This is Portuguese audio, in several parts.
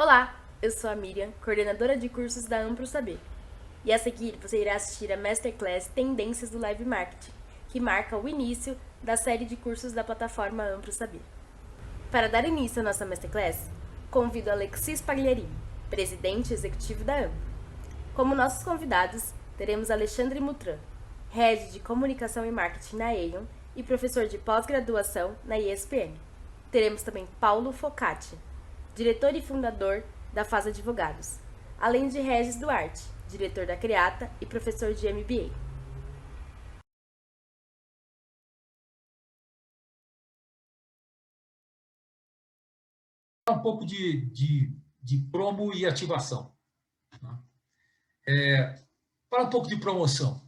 Olá, eu sou a Miriam, coordenadora de cursos da Ampro Saber. E a seguir você irá assistir a Masterclass Tendências do Live Marketing, que marca o início da série de cursos da plataforma Ampro Saber. Para dar início à nossa Masterclass, convido Alexis Pagliarini, presidente executivo da Ampro. Como nossos convidados, teremos Alexandre Mutran, head de comunicação e marketing na Aon e professor de pós-graduação na ESPM. Teremos também Paulo Focati, diretor e fundador da Faz Advogados, além de Regis Duarte, diretor da Creata e professor de MBA. Um pouco de promo e ativação. Né? Para um pouco de promoção.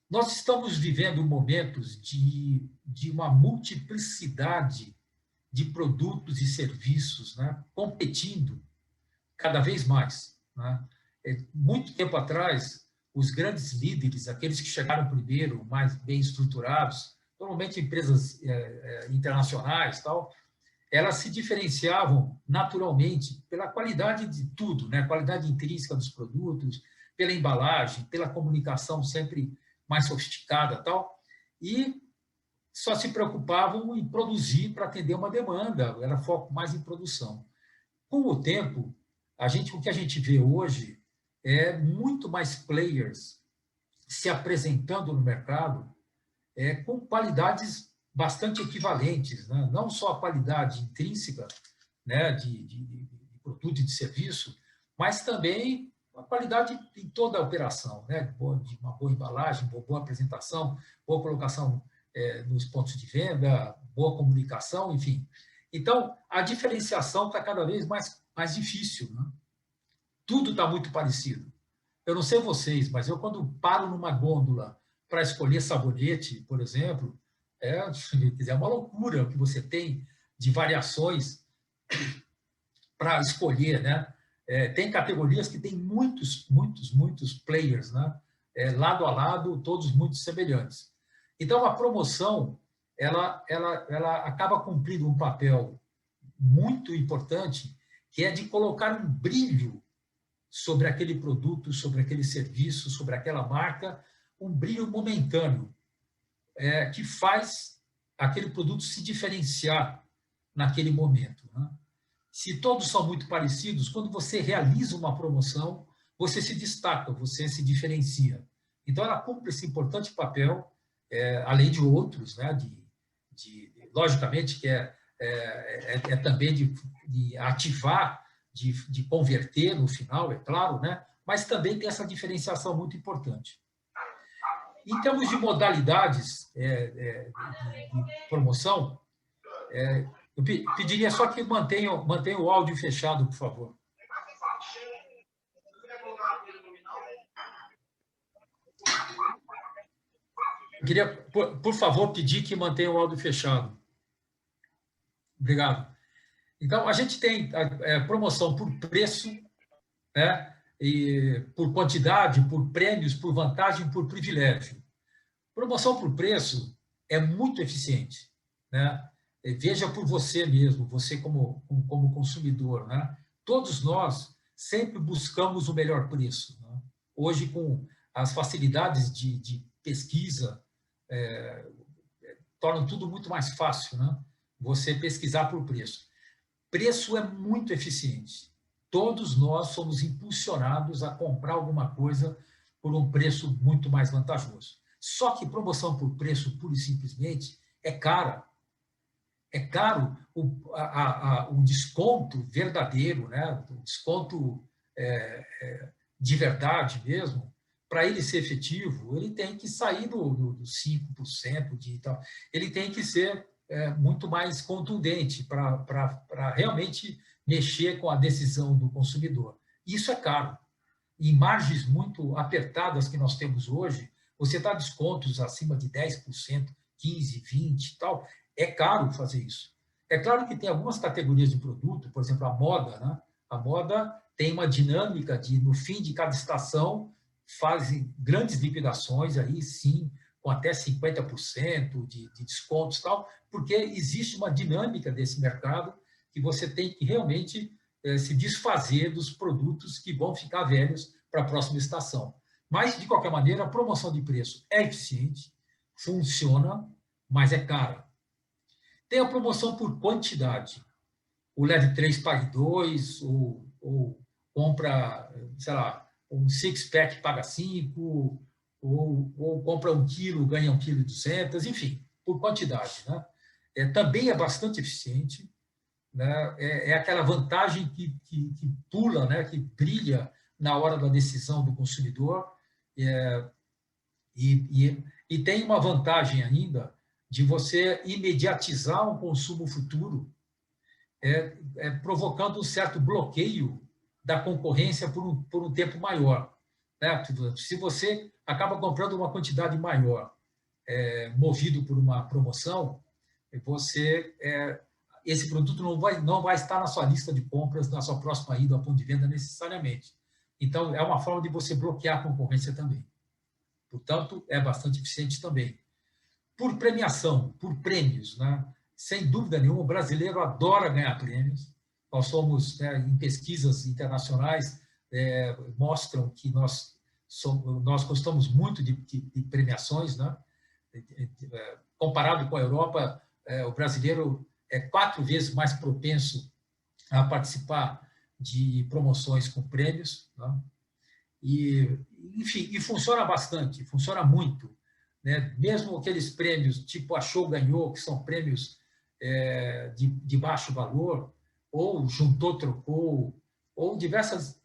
Nós estamos vivendo momentos de uma multiplicidade de produtos e serviços, né, competindo cada vez mais. Né? Muito tempo atrás, os grandes líderes, aqueles que chegaram primeiro, mais bem estruturados, normalmente empresas internacionais, tal, elas se diferenciavam naturalmente pela qualidade de tudo, né? Qualidade intrínseca dos produtos, pela embalagem, pela comunicação sempre mais sofisticada, tal, e só se preocupavam em produzir para atender uma demanda, era foco mais em produção. Com o tempo, o que a gente vê hoje é muito mais players se apresentando no mercado com qualidades bastante equivalentes, né? Não só a qualidade intrínseca, né, de produto e de serviço, mas também a qualidade em toda a operação, né, de uma boa embalagem, boa apresentação, boa colocação nos pontos de venda, boa comunicação, enfim. Então, a diferenciação está cada vez mais difícil. Né? Tudo está muito parecido. Eu não sei vocês, mas eu, quando paro numa gôndola para escolher sabonete, por exemplo, é uma loucura o que você tem de variações para escolher, né? Tem categorias que tem muitos players, né? Lado a lado, todos muito semelhantes. Então, a promoção, ela acaba cumprindo um papel muito importante, que é de colocar um brilho sobre aquele produto, sobre aquele serviço, sobre aquela marca, um brilho momentâneo, que faz aquele produto se diferenciar naquele momento. Né? Se todos são muito parecidos, quando você realiza uma promoção, você se destaca, você se diferencia. Então, ela cumpre esse importante papel, além de outros, né, logicamente, que também de ativar, de converter no final, é claro, né, mas também tem essa diferenciação muito importante. Em termos de modalidades de promoção, eu pediria só que mantenha o áudio fechado, por favor. Eu queria, por favor, pedir que mantenha o áudio fechado. Obrigado. Então, a gente tem promoção por preço, né? E por quantidade, por prêmios, por vantagem, por privilégio. Promoção por preço é muito eficiente, né? Veja por você mesmo, você como consumidor, né? Todos nós sempre buscamos o melhor preço. Né? Hoje, com as facilidades de pesquisa, tornam tudo muito mais fácil, né? Você pesquisar por preço. Preço é muito eficiente. Todos nós somos impulsionados a comprar alguma coisa por um preço muito mais vantajoso. Só que promoção por preço, pura e simplesmente, é cara. É caro o desconto verdadeiro, né? O desconto de verdade mesmo, para ele ser efetivo, ele tem que sair do 5% de tal. Ele tem que ser muito mais contundente para realmente mexer com a decisão do consumidor. Isso é caro. Em margens muito apertadas que nós temos hoje, você dá descontos acima de 10%, 15%, 20% e tal, é caro fazer isso. É claro que tem algumas categorias de produto, por exemplo, a moda, né? A moda tem uma dinâmica de, no fim de cada estação, fazem grandes liquidações, aí sim, com até 50% de descontos e tal, porque existe uma dinâmica desse mercado que você tem que realmente se desfazer dos produtos que vão ficar velhos para a próxima estação. Mas, de qualquer maneira, a promoção de preço é eficiente, funciona, mas é cara. Tem a promoção por quantidade. O leve 3, pague 2, ou compra, sei lá, um six-pack, paga 5, ou compra 1 quilo, ganha 1,2 kg, enfim, por quantidade. Né? Também é bastante eficiente, né? É aquela vantagem que pula, né? Que brilha na hora da decisão do consumidor, e tem uma vantagem ainda de você imediatizar um consumo futuro, provocando um certo bloqueio da concorrência por um tempo maior. Né? Se você acaba comprando uma quantidade maior, movido por uma promoção, esse produto não vai estar na sua lista de compras, na sua próxima ida ao ponto de venda necessariamente. Então, é uma forma de você bloquear a concorrência também. Portanto, é bastante eficiente também. Por premiação, por prêmios, né? Sem dúvida nenhuma, o brasileiro adora ganhar prêmios. Nós somos, em pesquisas internacionais, mostram que nós gostamos muito de premiações, né? Comparado com a Europa, o brasileiro é 4 vezes mais propenso a participar de promoções com prêmios, né? Enfim, funciona bastante, funciona muito, né? Mesmo aqueles prêmios tipo Achou, Ganhou, que são prêmios de baixo valor, ou Juntou, Trocou, ou diversas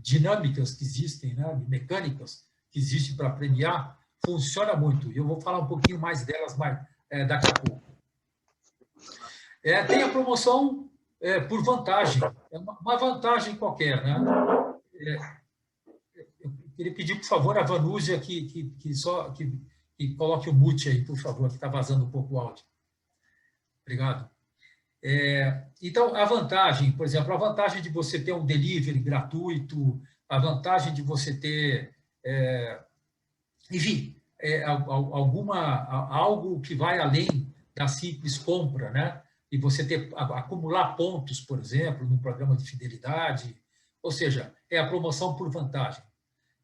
dinâmicas que existem, né? Mecânicas que existem para premiar, funciona muito. E eu vou falar um pouquinho mais delas daqui a pouco. Tem a promoção por vantagem, é uma vantagem qualquer, né? Eu queria pedir, por favor, a Vanúzia que coloque o mute aí, por favor, que está vazando um pouco o áudio. Obrigado. Então, a vantagem, por exemplo, a vantagem de você ter um delivery gratuito, a vantagem de você ter, enfim, algo que vai além da simples compra, né? E você acumular pontos, por exemplo, no programa de fidelidade, ou seja, é a promoção por vantagem.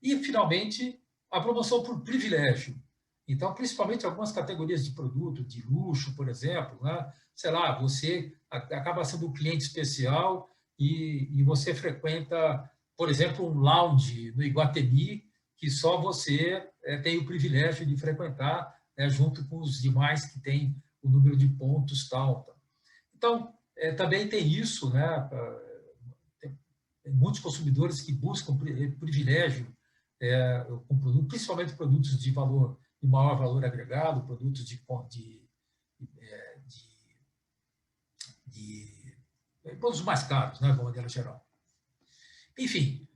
E, finalmente, a promoção por privilégio. Então, principalmente algumas categorias de produto, de luxo, por exemplo, né? Sei lá, você acaba sendo um cliente especial e você frequenta, por exemplo, um lounge no Iguatemi que só você tem o privilégio de frequentar, né, junto com os demais que têm o número de pontos tal. Então, também tem isso, né? Tem muitos consumidores que buscam privilégio com produtos, principalmente produtos de maior valor agregado, produtos de produtos mais caros, né, de uma maneira geral. Enfim,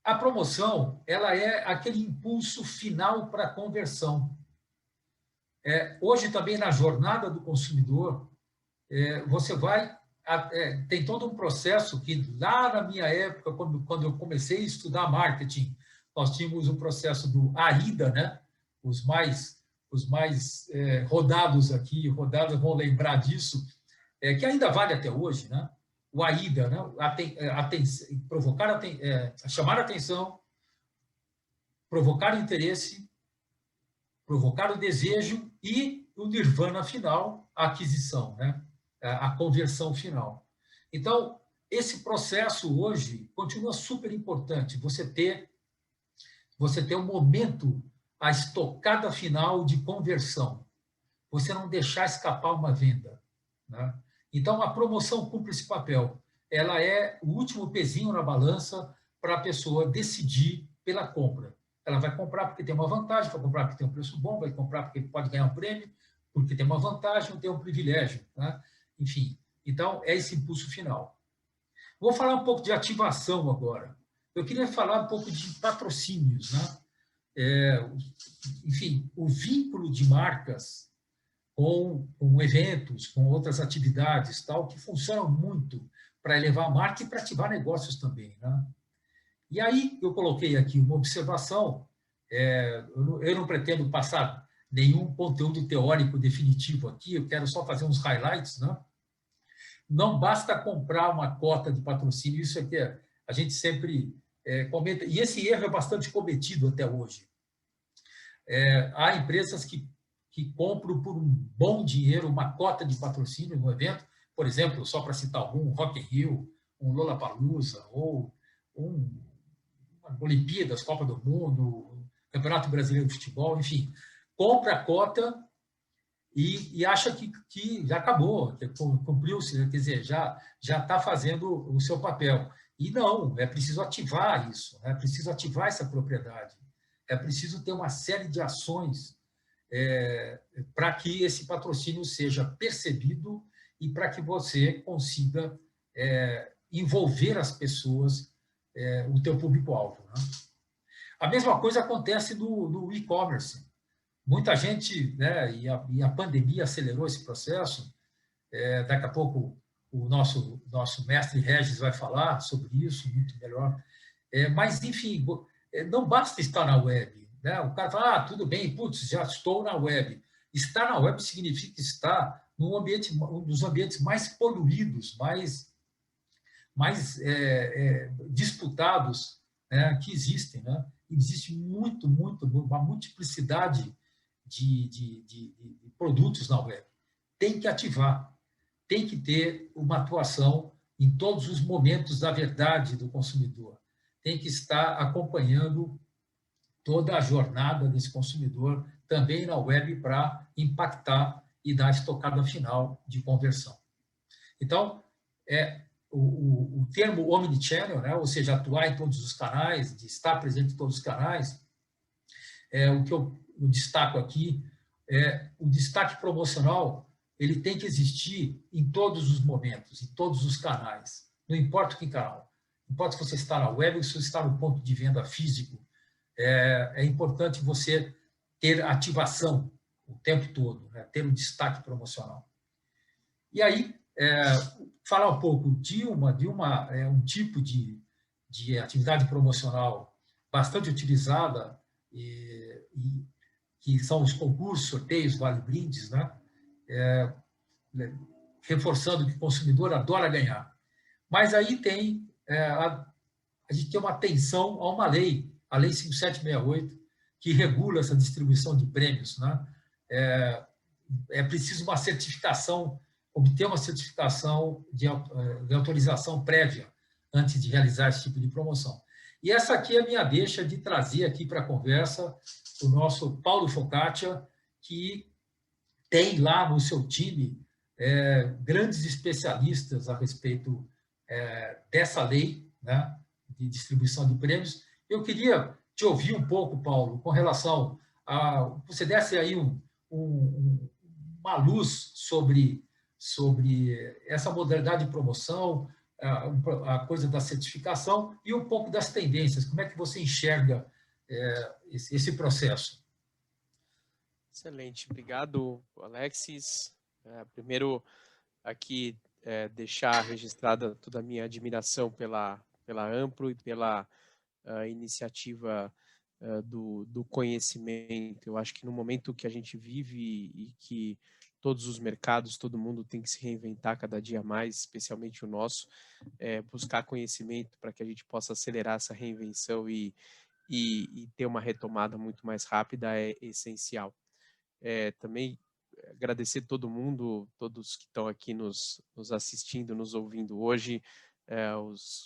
a promoção ela é aquele impulso final para a conversão. Hoje também na jornada do consumidor, você tem todo um processo que lá na minha época, quando eu comecei a estudar marketing, nós tínhamos o processo do AIDA, né? Os mais rodados aqui, vão lembrar disso, que ainda vale até hoje, né? O AIDA, né? Chamar a atenção, provocar o interesse, provocar o desejo e o nirvana final, a aquisição, né? A conversão final. Então, esse processo hoje continua super importante, você ter um momento, a estocada final de conversão, você não deixar escapar uma venda, né? Então, a promoção cumpre esse papel. Ela é o último pezinho na balança para a pessoa decidir pela compra. Ela vai comprar porque tem uma vantagem, vai comprar porque tem um preço bom, vai comprar porque pode ganhar um prêmio, porque tem uma vantagem ou tem um privilégio, né? Enfim, então, é esse impulso final. Vou falar um pouco de ativação agora. Eu queria falar um pouco de patrocínios, né? Enfim, o vínculo de marcas com eventos, com outras atividades, tal, que funcionam muito para elevar a marca e para ativar negócios também, né? E aí eu coloquei aqui uma observação, eu não pretendo passar nenhum conteúdo teórico definitivo aqui, eu quero só fazer uns highlights, né? não basta comprar uma cota de patrocínio, isso é que a gente sempre comenta, e esse erro é bastante cometido até hoje. Há empresas que compram por um bom dinheiro uma cota de patrocínio no evento, por exemplo, só para citar algum, um Rock in Rio, um Lollapalooza, ou uma Olimpíadas, Copa do Mundo, Campeonato Brasileiro de Futebol, enfim, compra a cota e acha que já acabou, que cumpriu-se, quer dizer, já está fazendo o seu papel. E não, é preciso ativar isso, é preciso ativar essa propriedade, é preciso ter uma série de ações para que esse patrocínio seja percebido e para que você consiga envolver as pessoas, o teu público-alvo. Né? A mesma coisa acontece no e-commerce. Muita gente, né, e a pandemia acelerou esse processo, daqui a pouco o nosso mestre Regis vai falar sobre isso muito melhor, mas, enfim, não basta estar na web. Né? O cara fala, tudo bem, putz, já estou na web. Estar na web significa estar um dos ambientes mais poluídos, mais disputados, né, que existem. Né? Existe uma multiplicidade de produtos na web. Tem que ativar, tem que ter uma atuação em todos os momentos da verdade do consumidor. Tem que estar acompanhando toda a jornada desse consumidor também na web para impactar e dar a estocada final de conversão. Então, o termo omnichannel, né, ou seja, atuar em todos os canais, de estar presente em todos os canais, o que eu destaco aqui, o destaque promocional, ele tem que existir em todos os momentos, em todos os canais, não importa que canal. Não importa se você está na web ou se você está no ponto de venda físico, é importante você ter ativação o tempo todo, né? Ter um destaque promocional. E aí, falar um pouco de um tipo de atividade promocional bastante utilizada, que são os concursos, sorteios, vale-brindes, né? Reforçando que o consumidor adora ganhar. Mas aí tem a gente tem uma atenção a uma lei, a Lei 5768, que regula essa distribuição de prêmios. Né? É preciso uma certificação, obter uma certificação de autorização prévia antes de realizar esse tipo de promoção. E essa aqui é a minha deixa de trazer aqui para a conversa o nosso Paulo Focaccia, que tem lá no seu time grandes especialistas a respeito dessa lei, né, de distribuição de prêmios. Eu queria te ouvir um pouco, Paulo, com relação a... Você desse aí uma luz sobre essa modalidade de promoção, a coisa da certificação e um pouco das tendências. Como é que você enxerga esse processo? Excelente. Obrigado, Alexis. Primeiro, aqui, deixar registrada toda a minha admiração pela Ampro e pela iniciativa do conhecimento. Eu acho que no momento que a gente vive e que todos os mercados, todo mundo tem que se reinventar cada dia mais, especialmente o nosso, buscar conhecimento para que a gente possa acelerar essa reinvenção e ter uma retomada muito mais rápida é essencial. Também agradecer todo mundo, todos que estão aqui nos assistindo, nos ouvindo hoje,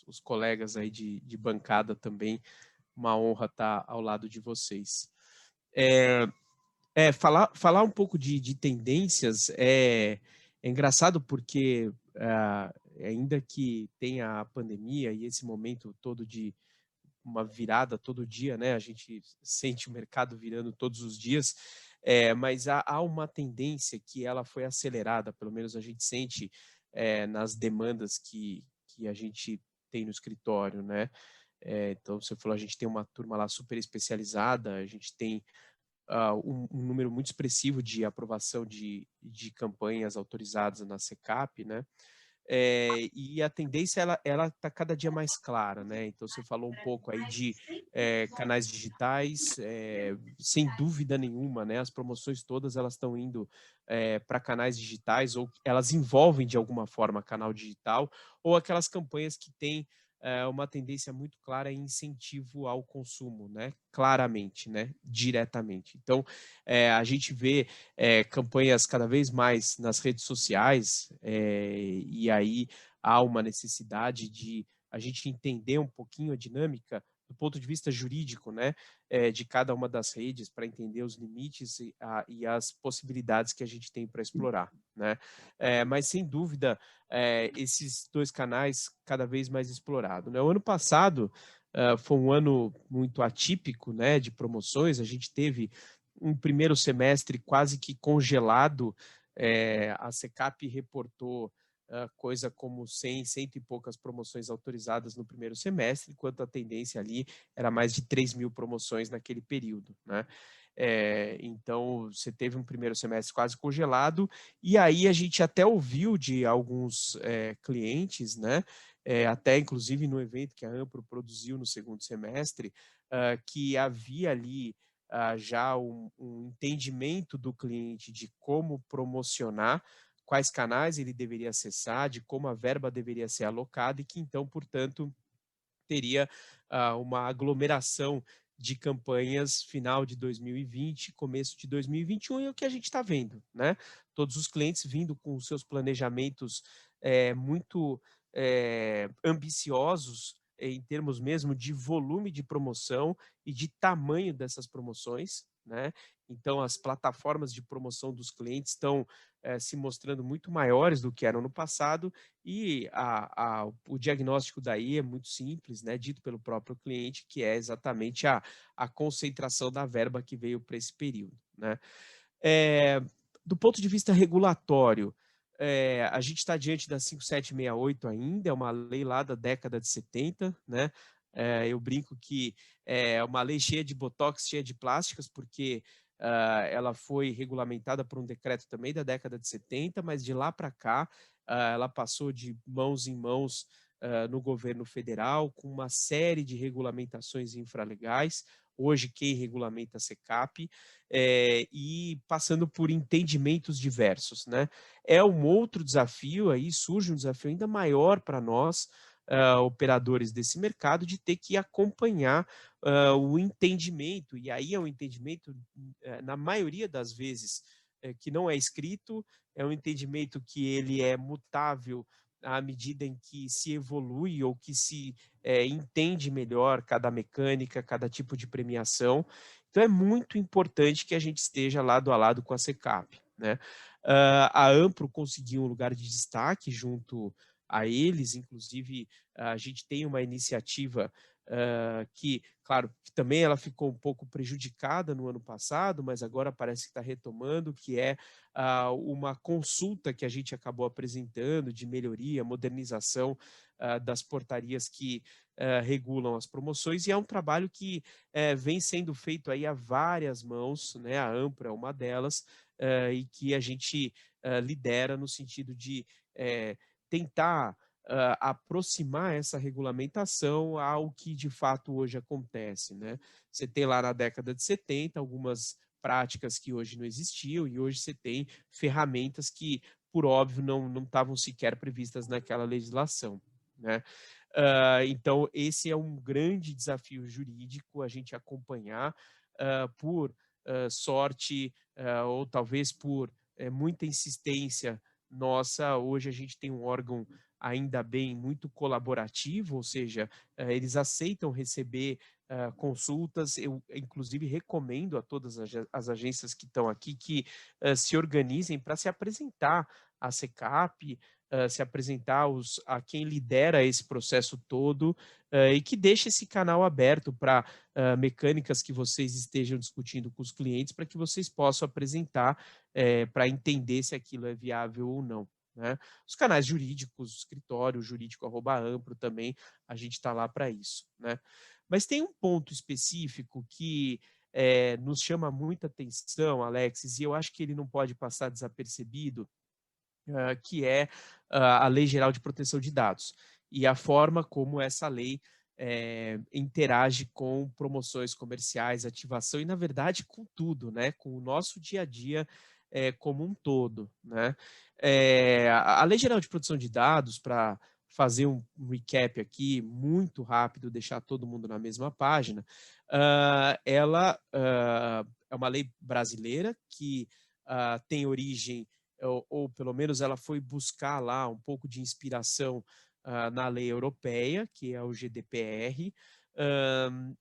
os colegas aí de bancada também, uma honra estar ao lado de vocês. Falar um pouco de tendências é engraçado porque ainda que tenha a pandemia e esse momento todo de uma virada todo dia, né? A gente sente o mercado virando todos os dias, mas há uma tendência que ela foi acelerada, pelo menos a gente sente nas demandas que a gente tem no escritório, né? Então, você falou, a gente tem uma turma lá super especializada, a gente tem um número muito expressivo de aprovação de campanhas autorizadas na SECAP, né? E a tendência ela está cada dia mais clara, né? Então você falou um pouco aí de canais digitais, sem dúvida nenhuma, né? As promoções todas elas estão indo para canais digitais ou elas envolvem de alguma forma canal digital ou aquelas campanhas que têm uma tendência muito clara em incentivo ao consumo, né? Claramente, né? Diretamente. Então, a gente vê campanhas cada vez mais nas redes sociais, e aí há uma necessidade de a gente entender um pouquinho a dinâmica do ponto de vista jurídico, né, de cada uma das redes, para entender os limites e as possibilidades que a gente tem para explorar, né? Mas, sem dúvida, esses dois canais cada vez mais explorados, né? O ano passado foi um ano muito atípico, né, de promoções. A gente teve um primeiro semestre quase que congelado. A Secap reportou coisa como 100, cento e poucas promoções autorizadas no primeiro semestre, enquanto a tendência ali era mais de 3 mil promoções naquele período, né? Então, você teve um primeiro semestre quase congelado, e aí a gente até ouviu de alguns clientes, né? Até inclusive no evento que a Ampro produziu no segundo semestre, que havia ali já um entendimento do cliente de como promocionar, quais canais ele deveria acessar, de como a verba deveria ser alocada e que então, portanto, teria uma aglomeração de campanhas final de 2020, começo de 2021, e é o que a gente está vendo, né? Todos os clientes vindo com os seus planejamentos muito ambiciosos em termos mesmo de volume de promoção e de tamanho dessas promoções, né? Então, as plataformas de promoção dos clientes estão se mostrando muito maiores do que eram no passado, e o diagnóstico daí é muito simples, né, dito pelo próprio cliente, que é exatamente a concentração da verba que veio para esse período, né? Do ponto de vista regulatório, a gente está diante da 5768 ainda, é uma lei lá da década de 70, né? Eu brinco que é uma lei cheia de botox, cheia de plásticas, porque ela foi regulamentada por um decreto também da década de 70, mas de lá para cá ela passou de mãos em mãos no governo federal, com uma série de regulamentações infralegais. Hoje, quem regulamenta a Secap, e passando por entendimentos diversos, né? É um outro desafio, aí surge um desafio ainda maior para nós, operadores desse mercado, de ter que acompanhar o entendimento, e aí é um entendimento, na maioria das vezes, que não é escrito, é um entendimento que ele é mutável à medida em que se evolui ou que se entende melhor cada mecânica, cada tipo de premiação. Então, é muito importante que a gente esteja lado a lado com a Secap, né? A Ampro conseguiu um lugar de destaque junto a eles, inclusive a gente tem uma iniciativa que, claro, que também ela ficou um pouco prejudicada no ano passado, mas agora parece que está retomando, que é uma consulta que a gente acabou apresentando de melhoria, modernização das portarias que regulam as promoções, e é um trabalho que vem sendo feito aí a várias mãos, né? A Ampro é uma delas, e que a gente lidera no sentido de tentar aproximar essa regulamentação ao que de fato hoje acontece, né? Você tem lá na década de 70 algumas práticas que hoje não existiam, e hoje você tem ferramentas que, por óbvio, não estavam sequer previstas naquela legislação, né? Então, esse é um grande desafio jurídico, a gente acompanhar, por sorte, ou talvez por muita insistência nossa. Hoje a gente tem um órgão ainda bem muito colaborativo, ou seja, eles aceitam receber consultas. Eu, inclusive, recomendo a todas as agências que estão aqui que se organizem para se apresentar à Secap, se apresentar a quem lidera esse processo todo, e que deixe esse canal aberto para mecânicas que vocês estejam discutindo com os clientes, para que vocês possam apresentar para entender se aquilo é viável ou não, né? Os canais jurídicos, escritório jurídico @ampro também, a gente está lá para isso, né? Mas tem um ponto específico que nos chama muita atenção, Alexis, e eu acho que ele não pode passar desapercebido, que é a Lei Geral de Proteção de Dados, e a forma como essa lei interage com promoções comerciais, ativação e, na verdade, com tudo, né? Com o nosso dia a dia como um todo, né? A Lei Geral de Proteção de Dados, para fazer um recap aqui muito rápido, deixar todo mundo na mesma página, ela é uma lei brasileira que tem origem, ou pelo menos ela foi buscar lá um pouco de inspiração na lei europeia, que é o GDPR,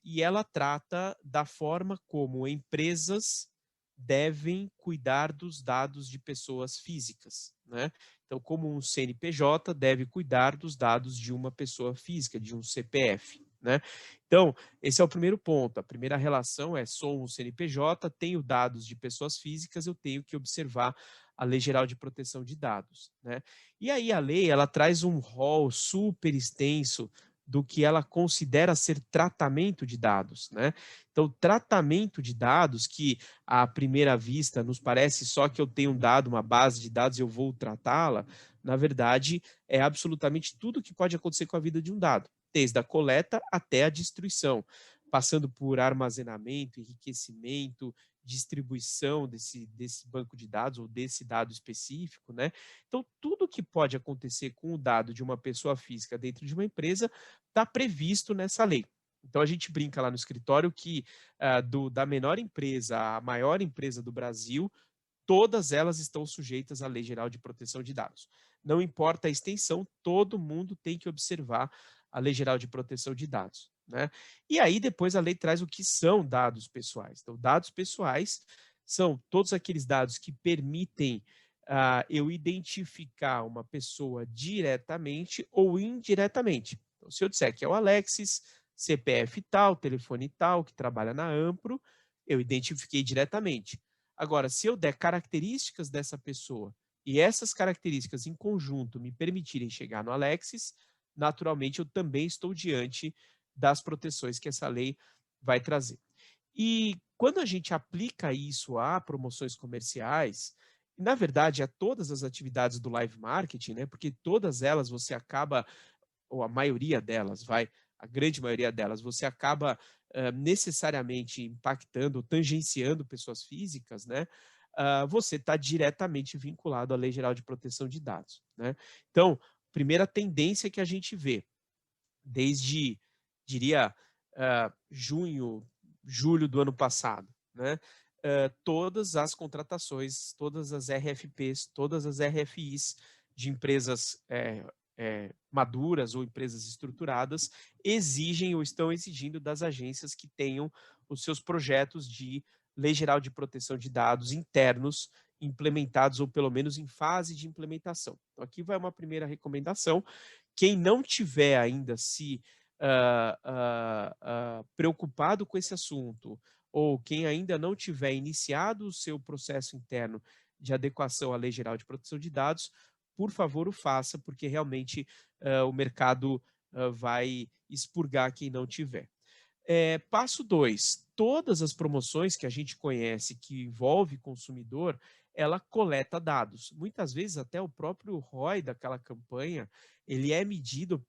e ela trata da forma como empresas devem cuidar dos dados de pessoas físicas, né? Então, como um CNPJ deve cuidar dos dados de uma pessoa física, de um CPF, né? Então, esse é o primeiro ponto. A primeira relação é: sou um CNPJ, tenho dados de pessoas físicas, eu tenho que observar a Lei Geral de Proteção de Dados, né? E aí a lei, ela traz um rol super extenso do que ela considera ser tratamento de dados, né? Então, tratamento de dados, que à primeira vista nos parece só que eu tenho um dado, uma base de dados e eu vou tratá-la, na verdade, é absolutamente tudo que pode acontecer com a vida de um dado, desde a coleta até a destruição, passando por armazenamento, enriquecimento, distribuição desse banco de dados ou desse dado específico, né? Então, tudo que pode acontecer com o dado de uma pessoa física dentro de uma empresa está previsto nessa lei. Então, a gente brinca lá no escritório que da menor empresa à maior empresa do Brasil, todas elas estão sujeitas à Lei Geral de Proteção de Dados. Não importa a extensão, todo mundo tem que observar a Lei Geral de Proteção de Dados, né? E aí depois a lei traz o que são dados pessoais. Então, dados pessoais são todos aqueles dados que permitem eu identificar uma pessoa diretamente ou indiretamente. Então, se eu disser que é o Alexis, CPF tal, telefone tal, que trabalha na Ampro, eu identifiquei diretamente. Agora, se eu der características dessa pessoa e essas características em conjunto me permitirem chegar no Alexis, naturalmente eu também estou diante das proteções que essa lei vai trazer. E quando a gente aplica isso a promoções comerciais, na verdade a todas as atividades do live marketing, né? Porque todas elas você acaba, ou a maioria delas, a grande maioria delas, você acaba necessariamente impactando, tangenciando pessoas físicas, né? Você está diretamente vinculado à Lei Geral de Proteção de Dados, né? Então, primeira tendência que a gente vê, desde, diria, junho, julho do ano passado, né? Todas as contratações, todas as RFPs, todas as RFIs de empresas maduras ou empresas estruturadas exigem ou estão exigindo das agências que tenham os seus projetos de Lei Geral de Proteção de Dados internos implementados ou pelo menos em fase de implementação. Então, aqui vai uma primeira recomendação. Quem não tiver ainda se preocupado com esse assunto, ou quem ainda não tiver iniciado o seu processo interno de adequação à Lei Geral de Proteção de Dados, por favor, o faça, porque realmente o mercado vai expurgar quem não tiver. Passo 2, todas as promoções que a gente conhece que envolve consumidor, ela coleta dados. Muitas vezes até o próprio ROI daquela campanha, ele é medido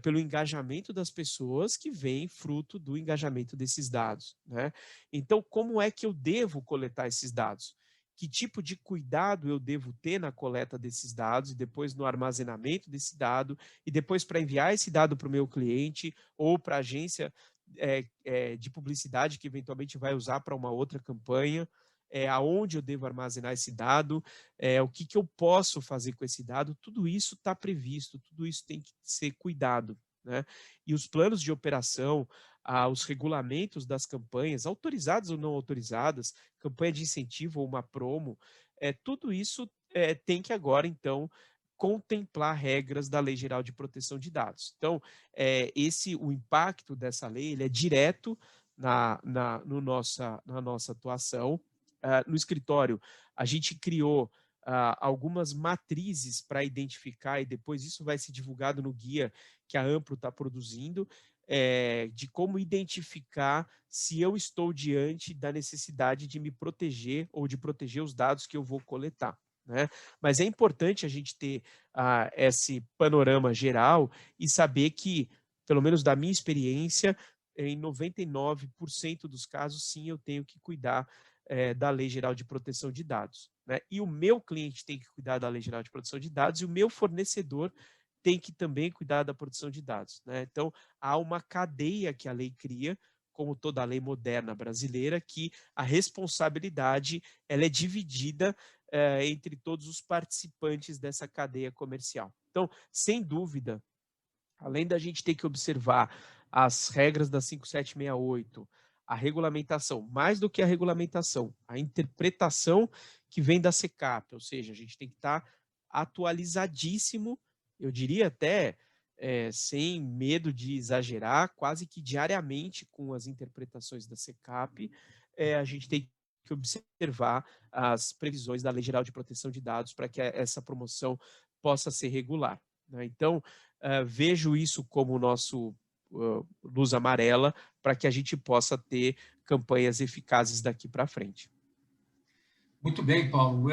pelo engajamento das pessoas que vem fruto do engajamento desses dados, né? Então, como é que eu devo coletar esses dados? Que tipo de cuidado eu devo ter na coleta desses dados e depois no armazenamento desse dado e depois para enviar esse dado para o meu cliente ou para a agência de publicidade que eventualmente vai usar para uma outra campanha, aonde eu devo armazenar esse dado, o que eu posso fazer com esse dado, tudo isso está previsto, tudo isso tem que ser cuidado, né? E os planos de operação, os regulamentos das campanhas, autorizadas ou não autorizadas, campanha de incentivo ou uma promo, tudo isso tem que agora, então, contemplar regras da Lei Geral de Proteção de Dados. Então, o impacto dessa lei ele é direto na nossa atuação. No escritório, a gente criou algumas matrizes para identificar, e depois isso vai ser divulgado no guia que a Ampro está produzindo, de como identificar se eu estou diante da necessidade de me proteger ou de proteger os dados que eu vou coletar, né? Mas é importante a gente ter esse panorama geral e saber que, pelo menos da minha experiência, em 99% dos casos, sim, eu tenho que cuidar da Lei Geral de Proteção de Dados, né? E o meu cliente tem que cuidar da Lei Geral de Proteção de Dados e o meu fornecedor tem que também cuidar da proteção de dados, né? Então, há uma cadeia que a lei cria, como toda a lei moderna brasileira, que a responsabilidade ela é dividida entre todos os participantes dessa cadeia comercial. Então, sem dúvida, além da gente ter que observar as regras da 5768, a regulamentação, mais do que a regulamentação, a interpretação que vem da SECAP, ou seja, a gente tem que estar atualizadíssimo, eu diria até, sem medo de exagerar, quase que diariamente com as interpretações da SECAP, a gente tem que observar as previsões da Lei Geral de Proteção de Dados para que essa promoção possa ser regular, né? Então, vejo isso como o nosso luz amarela para que a gente possa ter campanhas eficazes daqui para frente. Muito bem, Paulo.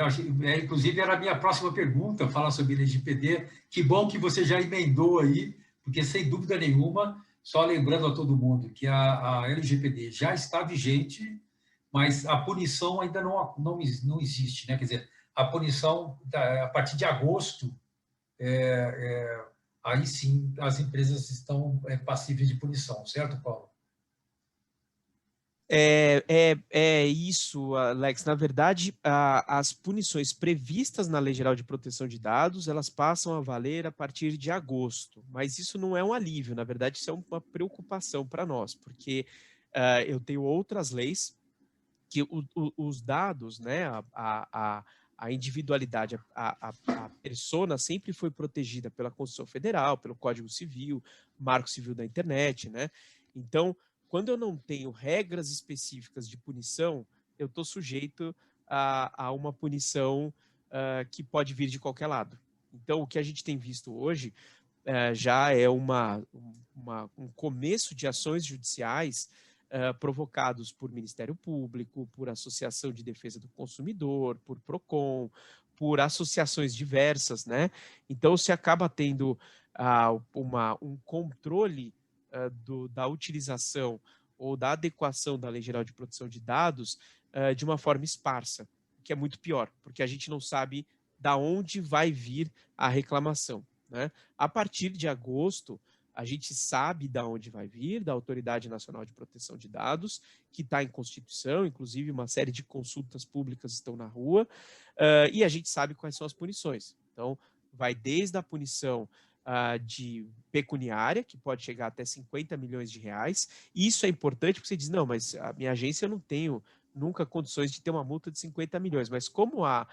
Inclusive, era a minha próxima pergunta, falar sobre LGPD. Que bom que você já emendou aí, porque, sem dúvida nenhuma, só lembrando a todo mundo que a LGPD já está vigente, mas a punição ainda não existe, né? Quer dizer, a punição, a partir de agosto, aí sim as empresas estão passíveis de punição, certo, Paulo? É isso, Alex. Na verdade, as punições previstas na Lei Geral de Proteção de Dados, elas passam a valer a partir de agosto. Mas isso não é um alívio, na verdade, isso é uma preocupação para nós, porque eu tenho outras leis que os dados, né, a individualidade, a persona sempre foi protegida pela Constituição Federal, pelo Código Civil, Marco Civil da Internet, né? Então, quando eu não tenho regras específicas de punição, eu estou sujeito a uma punição que pode vir de qualquer lado. Então, o que a gente tem visto hoje já é um começo de ações judiciais provocados por Ministério Público, por Associação de Defesa do Consumidor, por PROCON, por associações diversas, né? Então, se acaba tendo um controle da utilização ou da adequação da Lei Geral de Proteção de Dados de uma forma esparsa, que é muito pior, porque a gente não sabe da onde vai vir a reclamação, né? A partir de agosto, a gente sabe da onde vai vir, da Autoridade Nacional de Proteção de Dados, que está em Constituição, inclusive uma série de consultas públicas estão na rua, e a gente sabe quais são as punições. Então, vai desde a punição de pecuniária, que pode chegar até 50 milhões de reais. E isso é importante porque você diz, não, mas a minha agência eu não tenho nunca condições de ter uma multa de 50 milhões. Mas como a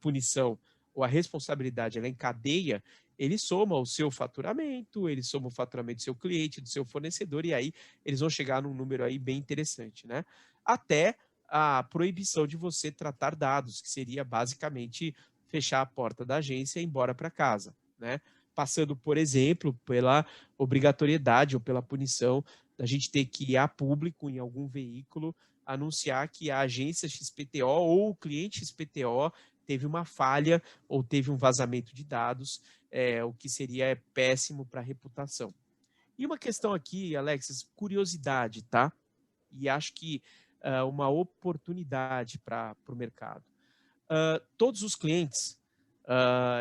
punição ou a responsabilidade ela é em cadeia, ele soma o seu faturamento, ele soma o faturamento do seu cliente, do seu fornecedor, e aí eles vão chegar num número aí bem interessante, né? Até a proibição de você tratar dados, que seria basicamente fechar a porta da agência e ir embora para casa, né? Passando, por exemplo, pela obrigatoriedade ou pela punição da gente ter que ir a público em algum veículo anunciar que a agência XPTO ou o cliente XPTO teve uma falha ou teve um vazamento de dados, o que seria péssimo para a reputação. E uma questão aqui, Alexis, curiosidade, tá? E acho que uma oportunidade para o mercado. Todos os clientes,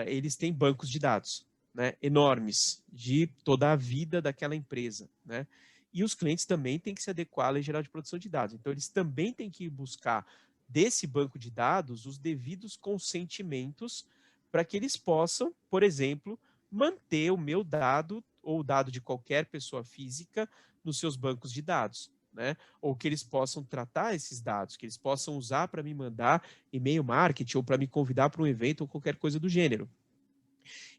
eles têm bancos de dados, né, enormes, de toda a vida daquela empresa, né? E os clientes também têm que se adequar à Lei Geral de Proteção de Dados. Então, eles também têm que buscar desse banco de dados os devidos consentimentos para que eles possam, por exemplo, manter o meu dado ou o dado de qualquer pessoa física nos seus bancos de dados, né? Ou que eles possam tratar esses dados, que eles possam usar para me mandar e-mail marketing ou para me convidar para um evento ou qualquer coisa do gênero.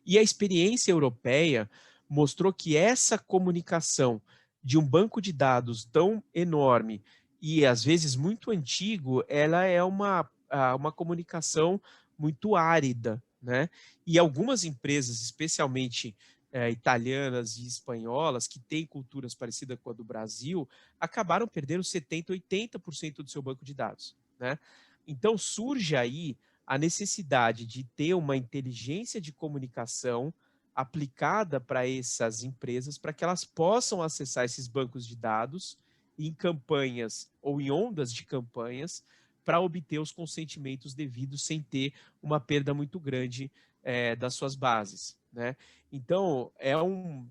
E a experiência europeia mostrou que essa comunicação de um banco de dados tão enorme e às vezes muito antigo, ela é uma comunicação muito árida, né? E algumas empresas, especialmente italianas e espanholas, que têm culturas parecidas com a do Brasil, acabaram perdendo 70%, 80% do seu banco de dados, né? Então surge aí a necessidade de ter uma inteligência de comunicação aplicada para essas empresas, para que elas possam acessar esses bancos de dados em campanhas ou em ondas de campanhas para obter os consentimentos devidos sem ter uma perda muito grande das suas bases, né? Então, é um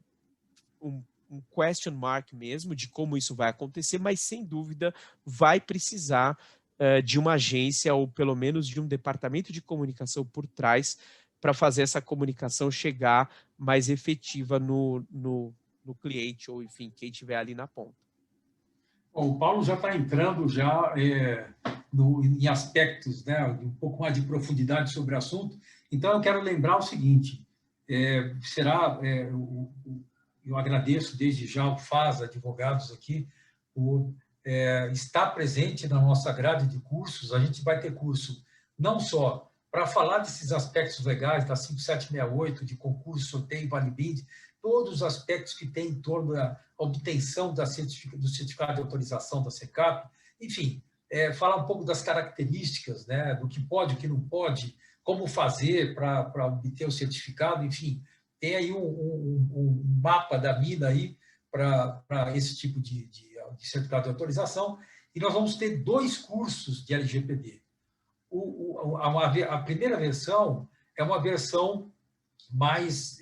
question mark mesmo de como isso vai acontecer, mas sem dúvida vai precisar de uma agência ou pelo menos de um departamento de comunicação por trás para fazer essa comunicação chegar mais efetiva no cliente ou, enfim, quem estiver ali na ponta. Bom, o Paulo já está entrando já em aspectos, né, um pouco mais de profundidade sobre o assunto. Então, eu quero lembrar o seguinte, eu agradeço desde já o FAS Advogados aqui por estar presente na nossa grade de cursos. A gente vai ter curso não só para falar desses aspectos legais da 5768, de concurso, sorteio, vale bid, todos os aspectos que tem em torno da obtenção do certificado de autorização da SECAP, enfim, falar um pouco das características, né, do que pode, o que não pode, como fazer para obter o certificado, enfim, tem aí um mapa da mina aí para esse tipo de certificado de autorização, e nós vamos ter 2 cursos de LGPD. A primeira versão é uma versão mais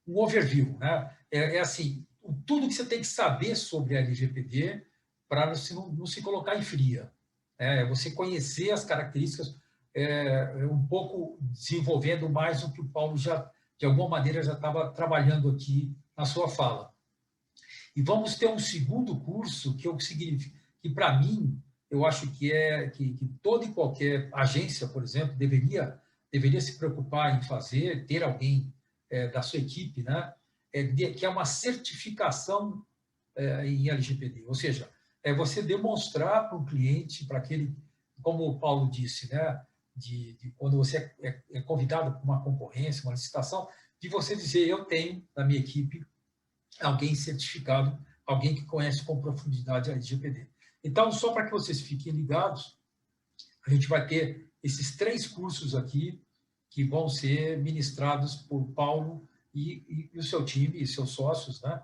um overview, né? Assim, tudo que você tem que saber sobre a LGPD para não se colocar em fria. Você conhecer as características, um pouco desenvolvendo mais o que o Paulo já, de alguma maneira, já estava trabalhando aqui na sua fala. E vamos ter um segundo curso que para mim, eu acho que toda e qualquer agência, por exemplo, deveria se preocupar em fazer, ter alguém da sua equipe, né, que é uma certificação em LGPD. Ou seja, é você demonstrar para o cliente, para aquele, como o Paulo disse, né, quando você é convidado para uma concorrência, uma licitação, de você dizer, eu tenho na minha equipe alguém certificado, alguém que conhece com profundidade a LGPD. Então, só para que vocês fiquem ligados, a gente vai ter esses 3 cursos aqui que vão ser ministrados por Paulo e o seu time e seus sócios, né,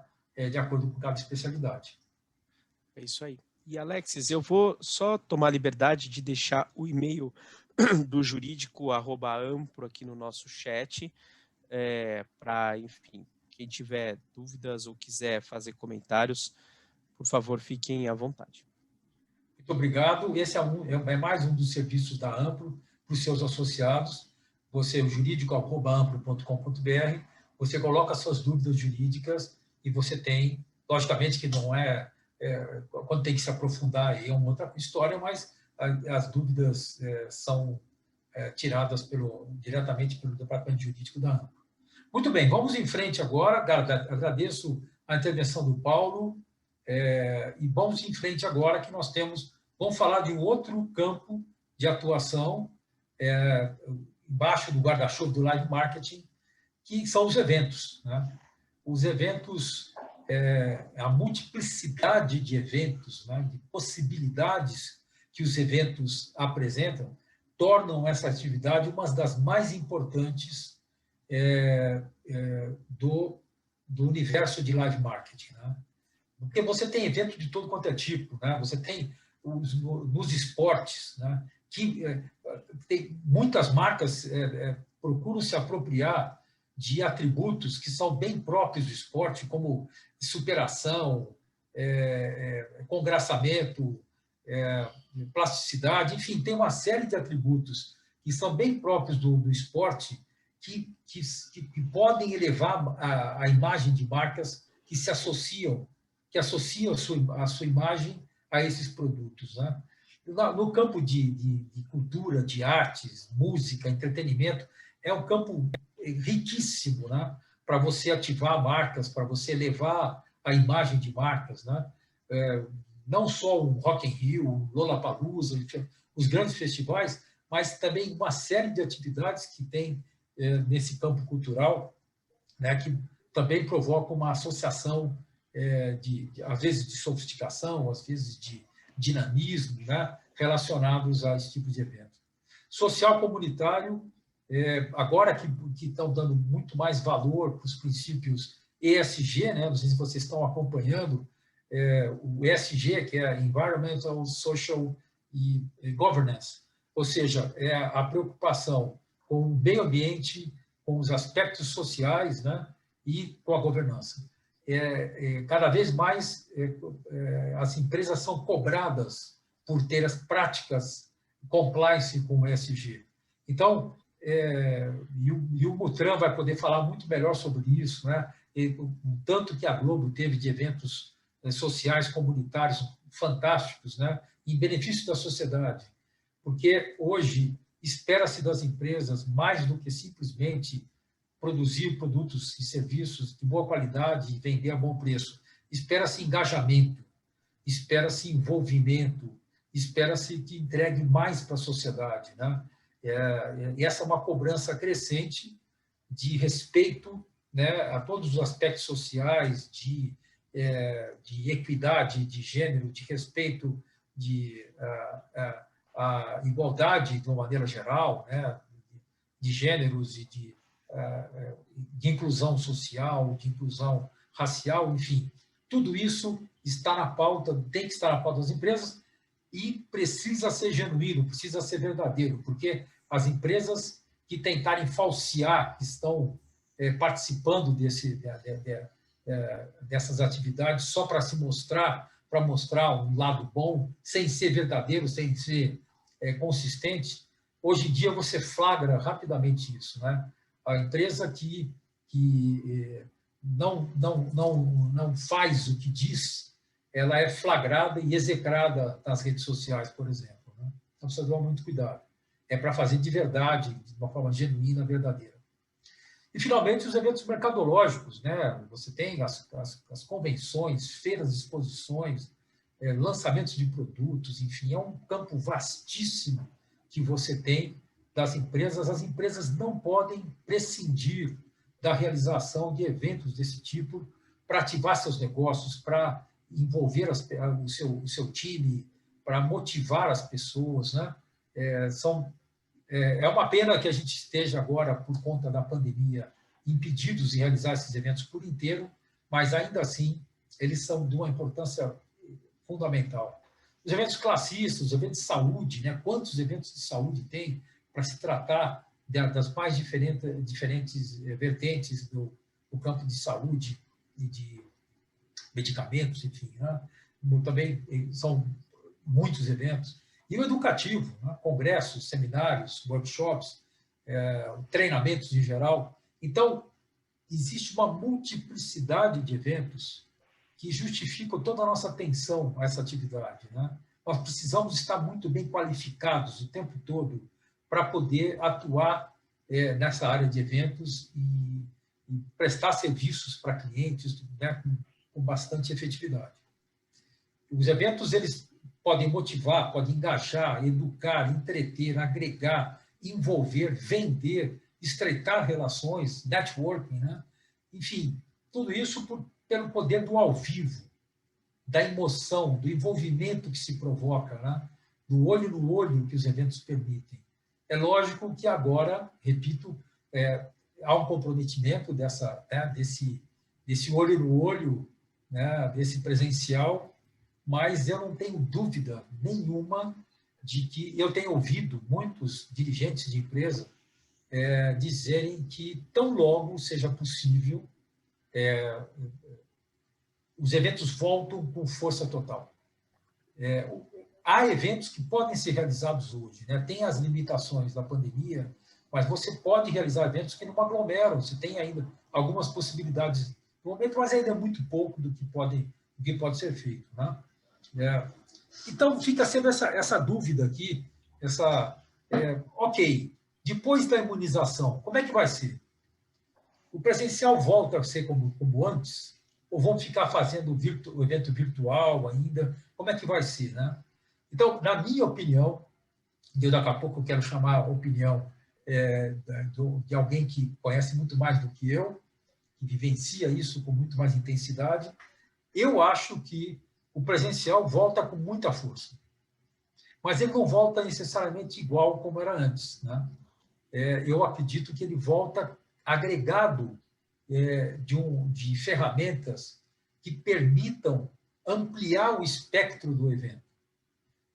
de acordo com cada especialidade. É isso aí. E, Alexis, eu vou só tomar a liberdade de deixar o e-mail do jurídico @ampro aqui no nosso chat, para, enfim, quem tiver dúvidas ou quiser fazer comentários, por favor, fiquem à vontade. Muito obrigado. Esse é mais um dos serviços da Ampro para os seus associados. Você, o jurídico@ampro.com.br, você coloca suas dúvidas jurídicas e você tem, logicamente que não quando tem que se aprofundar aí é uma outra história, mas as dúvidas são tiradas diretamente pelo Departamento Jurídico da Ampro. Muito bem, vamos em frente agora. Agradeço a intervenção do Paulo e vamos em frente agora que vamos falar de um outro campo de atuação embaixo do guarda-chuva do live marketing, que são os eventos, né? Os eventos, a multiplicidade de eventos, né, de possibilidades que os eventos apresentam, tornam essa atividade uma das mais importantes do universo de live marketing, né? Porque você tem evento de todo quanto é tipo, né? Você tem nos esportes, né, que tem muitas marcas procuram se apropriar de atributos que são bem próprios do esporte, como superação, congraçamento, plasticidade, enfim, tem uma série de atributos que são bem próprios do esporte que podem elevar a imagem de marcas que associam a sua imagem a esses produtos, né? No campo de cultura, de artes, música, entretenimento, é um campo riquíssimo, né, para você ativar marcas, para você elevar a imagem de marcas, né? Não só o Rock in Rio, o Lollapalooza, os grandes festivais, mas também uma série de atividades que tem nesse campo cultural, né, que também provocam uma associação às vezes de sofisticação, às vezes de dinamismo, né, relacionados a esse tipo de evento. Social comunitário, agora que estão dando muito mais valor para os princípios ESG, né? Não sei se vocês estão acompanhando, o ESG, que é Environmental, Social e Governance, ou seja, é a preocupação com o meio ambiente, com os aspectos sociais, né? E com a governança. Cada vez mais as empresas são cobradas por ter as práticas compliance com o ESG. Então, e o Mutran vai poder falar muito melhor sobre isso, né? O tanto que a Globo teve de eventos sociais, comunitários fantásticos, né? Em benefício da sociedade. Porque hoje espera-se das empresas mais do que simplesmente produzir produtos e serviços de boa qualidade e vender a bom preço. Espera-se engajamento, espera-se envolvimento, espera-se que entregue mais para a sociedade, né? E essa é uma cobrança crescente de respeito, né, a todos os aspectos sociais, de equidade de gênero, de respeito a igualdade de uma maneira geral, né, de gêneros e de inclusão social, de inclusão racial, enfim. Tudo isso está na pauta, tem que estar na pauta das empresas e precisa ser genuíno, precisa ser verdadeiro, porque as empresas que tentarem falsear, que estão participando dessas atividades só para se mostrar, para mostrar um lado bom, sem ser verdadeiro, sem ser consistente, hoje em dia você flagra rapidamente isso, né? A empresa que não faz o que diz, ela é flagrada e execrada nas redes sociais, por exemplo, né? Então precisa tomar muito cuidado. É para fazer de verdade, de uma forma genuína, verdadeira. E, finalmente, os eventos mercadológicos, né? Você tem as convenções, feiras, exposições, lançamentos de produtos, enfim, é um campo vastíssimo que você tem das empresas. As empresas não podem prescindir da realização de eventos desse tipo para ativar seus negócios, para envolver o seu time, para motivar as pessoas, né? É uma pena que a gente esteja agora, por conta da pandemia, impedidos de realizar esses eventos por inteiro, mas, ainda assim, eles são de uma importância fundamental. Os eventos classistas, os eventos de saúde, né? Quantos eventos de saúde tem para se tratar das mais diferentes vertentes do campo de saúde e de medicamentos, enfim, né? Também são muitos eventos. E o educativo, né? Congressos, seminários, workshops, treinamentos em geral. Então, existe uma multiplicidade de eventos que justificam toda a nossa atenção a essa atividade, né? Nós precisamos estar muito bem qualificados o tempo todo para poder atuar nessa área de eventos e prestar serviços para clientes, né, com bastante efetividade. Os eventos, eles podem motivar, podem engajar, educar, entreter, agregar, envolver, vender, estreitar relações, networking, né? Enfim, tudo isso pelo poder do ao vivo, da emoção, do envolvimento que se provoca, né? Do olho no olho que os eventos permitem. É lógico que agora, repito, há um comprometimento desse olho no olho, né? Desse presencial, mas eu não tenho dúvida nenhuma de que eu tenho ouvido muitos dirigentes de empresa dizerem que tão logo seja possível, os eventos voltam com força total. Há eventos que podem ser realizados hoje, né? Tem as limitações da pandemia, mas você pode realizar eventos que não aglomeram, você tem ainda algumas possibilidades no momento, mas ainda é muito pouco do que pode ser feito, né? Então, fica sempre essa dúvida aqui, ok, depois da imunização, como é que vai ser? O presencial volta a ser como antes? Ou vão ficar fazendo o evento virtual ainda? Como é que vai ser, né? Então, na minha opinião, e daqui a pouco eu quero chamar a opinião de alguém que conhece muito mais do que eu, que vivencia isso com muito mais intensidade, eu acho que o presencial volta com muita força. mas ele não volta necessariamente igual como era antes, né? Eu acredito que ele volta agregado de ferramentas que permitam ampliar o espectro do evento.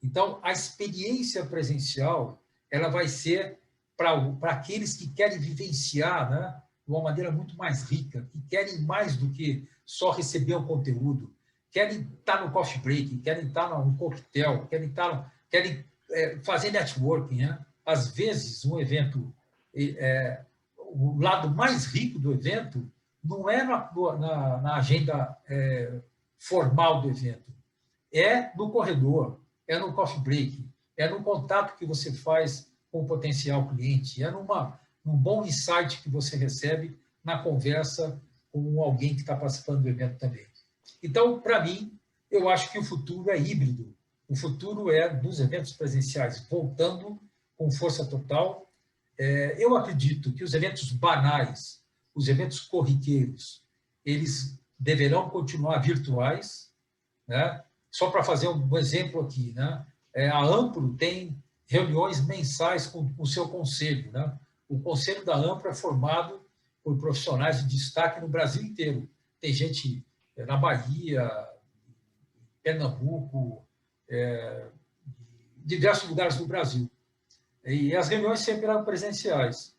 Então, a experiência presencial ela vai ser para aqueles que querem vivenciar, né, de uma maneira muito mais rica, que querem mais do que só receber o conteúdo, querem estar no coffee break, querem estar no coquetel, querem fazer networking, né? Às vezes, um evento, o lado mais rico do evento não é na agenda formal do evento, é no corredor, é no coffee break, é no contato que você faz com o potencial cliente, é num bom insight que você recebe na conversa com alguém que está participando do evento também. Então, para mim, eu acho que o futuro é híbrido. O futuro é dos eventos presenciais voltando com força total. Eu acredito que os eventos banais, os eventos corriqueiros, eles deverão continuar virtuais, né? Só para fazer um exemplo aqui, né? A Ampro tem reuniões mensais com o seu conselho, né? O conselho da Ampro é formado por profissionais de destaque no Brasil inteiro. Tem gente na Bahia, Pernambuco, diversos lugares do Brasil. E as reuniões sempre eram presenciais.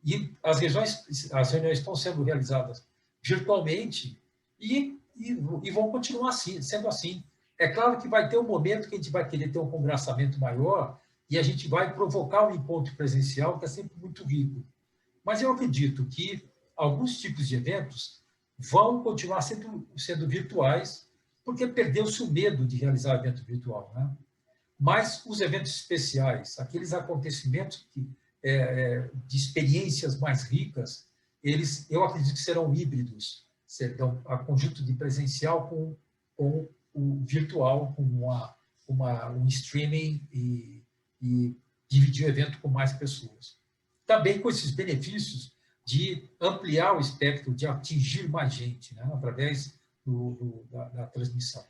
E as reuniões estão sendo realizadas virtualmente e vão continuar assim, sendo assim. É claro que vai ter um momento que a gente vai querer ter um congraçamento maior e a gente vai provocar um encontro presencial que é sempre muito rico. Mas eu acredito que alguns tipos de eventos vão continuar sendo virtuais, porque perdeu-se o medo de realizar evento virtual, né? Mas os eventos especiais, aqueles acontecimentos de experiências mais ricas, eu acredito que serão híbridos, serão a conjunto de presencial com o virtual, com um streaming e dividir o evento com mais pessoas. Também com esses benefícios de ampliar o espectro, de atingir mais gente, né, através da transmissão.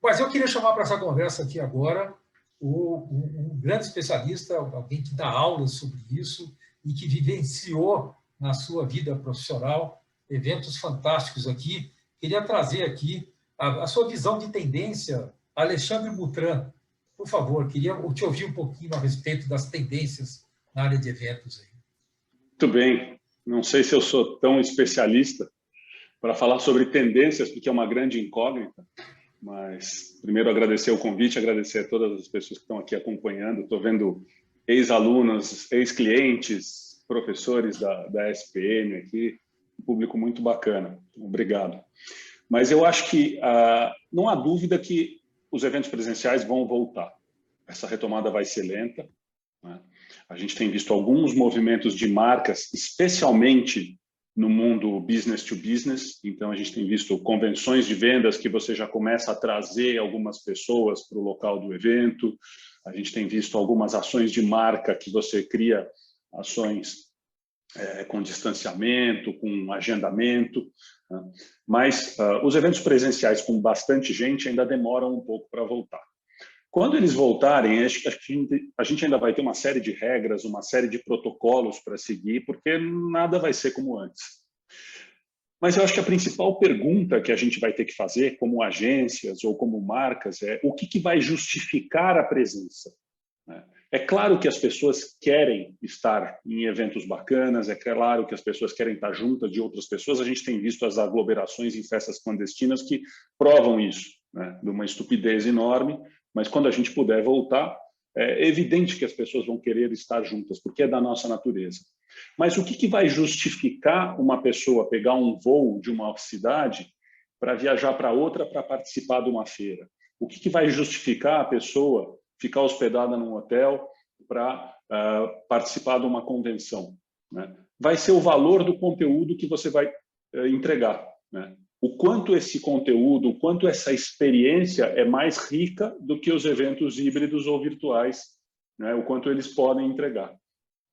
Mas eu queria chamar para essa conversa aqui agora um grande especialista, alguém que dá aulas sobre isso e que vivenciou na sua vida profissional eventos fantásticos aqui. Queria trazer aqui a sua visão de tendência, Alexandre Mutran. Por favor, queria te ouvir um pouquinho a respeito das tendências na área de eventos aí. Muito bem. Não sei se eu sou tão especialista para falar sobre tendências, porque é uma grande incógnita, mas primeiro agradecer o convite, agradecer a todas as pessoas que estão aqui acompanhando. Estou vendo ex-alunos, ex-clientes, professores da SPM aqui, um público muito bacana. Obrigado. Mas eu acho que não há dúvida que os eventos presenciais vão voltar. Essa retomada vai ser lenta, né? A gente tem visto alguns movimentos de marcas, especialmente no mundo business to business. Então, a gente tem visto convenções de vendas que você já começa a trazer algumas pessoas para o local do evento. A gente tem visto algumas ações de marca que você cria ações com distanciamento, com agendamento, né? Mas os eventos presenciais com bastante gente ainda demoram um pouco para voltar. Quando eles voltarem, acho que a gente ainda vai ter uma série de regras, uma série de protocolos para seguir, porque nada vai ser como antes. Mas eu acho que a principal pergunta que a gente vai ter que fazer, como agências ou como marcas, é o que vai justificar a presença, né? É claro que as pessoas querem estar em eventos bacanas, é claro que as pessoas querem estar juntas de outras pessoas. A gente tem visto as aglomerações em festas clandestinas que provam isso, né? De uma estupidez enorme. Mas quando a gente puder voltar, é evidente que as pessoas vão querer estar juntas, porque é da nossa natureza. Mas o que vai justificar uma pessoa pegar um voo de uma cidade para viajar para outra para participar de uma feira? O que vai justificar a pessoa ficar hospedada num hotel para participar de uma convenção, né? Vai ser o valor do conteúdo que você vai entregar, né? O quanto esse conteúdo, o quanto essa experiência é mais rica do que os eventos híbridos ou virtuais, né? O quanto eles podem entregar.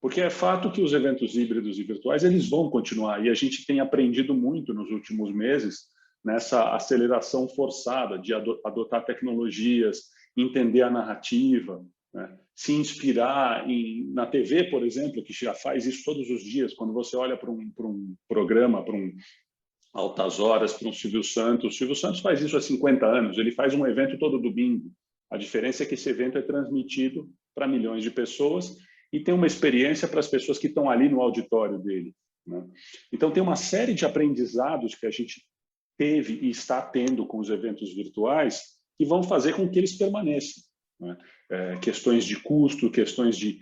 Porque é fato que os eventos híbridos e virtuais eles vão continuar, e a gente tem aprendido muito nos últimos meses nessa aceleração forçada de adotar tecnologias entender a narrativa, né? Se inspirar na TV, por exemplo, que já faz isso todos os dias. Quando você olha para um programa, para um Altas Horas, para um Silvio Santos. O Silvio Santos faz isso há 50 anos, ele faz um evento todo domingo. A diferença é que esse evento é transmitido para milhões de pessoas e tem uma experiência para as pessoas que estão ali no auditório dele, né? Então, tem uma série de aprendizados que a gente teve e está tendo com os eventos virtuais que vão fazer com que eles permaneçam, né? Questões de custo, questões de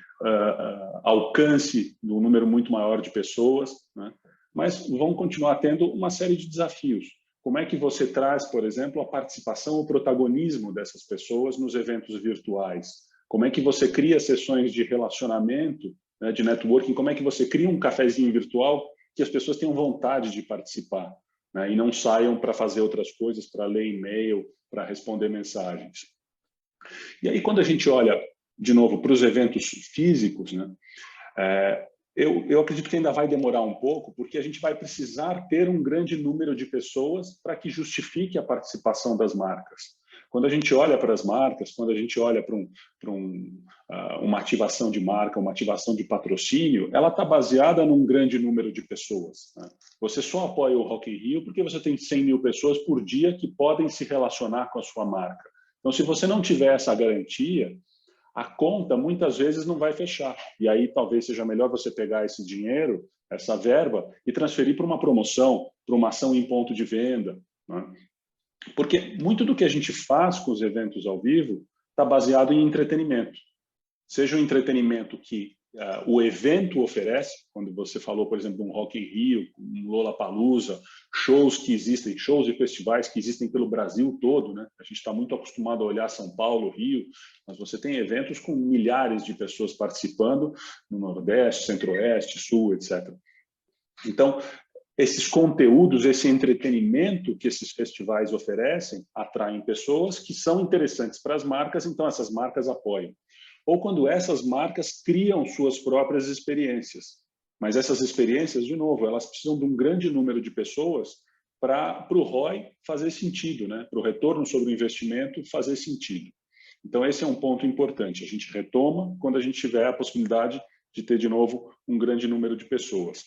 alcance do número muito maior de pessoas, né? Mas vão continuar tendo uma série de desafios. Como é que você traz, por exemplo, a participação, o protagonismo dessas pessoas nos eventos virtuais? Como é que você cria sessões de relacionamento, né, de networking? Como é que você cria um cafezinho virtual que as pessoas tenham vontade de participar, né, e não saiam para fazer outras coisas, para ler e-mail, para responder mensagens? E aí, quando a gente olha, de novo, para os eventos físicos, né, eu acredito que ainda vai demorar um pouco, porque a gente vai precisar ter um grande número de pessoas para que justifique a participação das marcas. Quando a gente olha para as marcas, quando a gente olha para uma ativação de marca, uma ativação de patrocínio, ela está baseada num grande número de pessoas, né? Você só apoia o Rock in Rio porque você tem 100 mil pessoas por dia que podem se relacionar com a sua marca. Então, se você não tiver essa garantia, a conta muitas vezes não vai fechar. E aí talvez seja melhor você pegar esse dinheiro, essa verba, e transferir para uma promoção, para uma ação em ponto de venda, né? Porque muito do que a gente faz com os eventos ao vivo está baseado em entretenimento. Seja o entretenimento que o evento oferece, quando você falou, por exemplo, de um Rock in Rio, um Lollapalooza, shows que existem, shows e festivais que existem pelo Brasil todo, né? A gente está muito acostumado a olhar São Paulo, Rio, mas você tem eventos com milhares de pessoas participando no Nordeste, Centro-Oeste, Sul, etc. Então, esses conteúdos, esse entretenimento que esses festivais oferecem, atraem pessoas que são interessantes para as marcas, então essas marcas apoiam. Ou quando essas marcas criam suas próprias experiências. Mas essas experiências, de novo, elas precisam de um grande número de pessoas para o ROI fazer sentido, né? Para o retorno sobre o investimento fazer sentido. Então, esse é um ponto importante. A gente retoma quando a gente tiver a possibilidade de ter, de novo, um grande número de pessoas.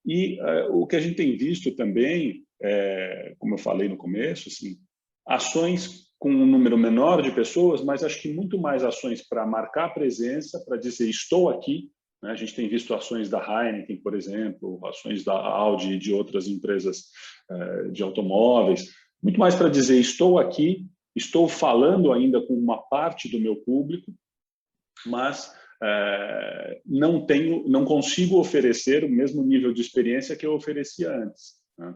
E o que a gente tem visto também, como eu falei no começo, assim, ações com um número menor de pessoas, mas acho que muito mais ações para marcar presença, para dizer estou aqui, né? A gente tem visto ações da Heineken, por exemplo, ações da Audi e de outras empresas de automóveis, muito mais para dizer estou aqui, estou falando ainda com uma parte do meu público, mas não consigo oferecer o mesmo nível de experiência que eu oferecia antes, né?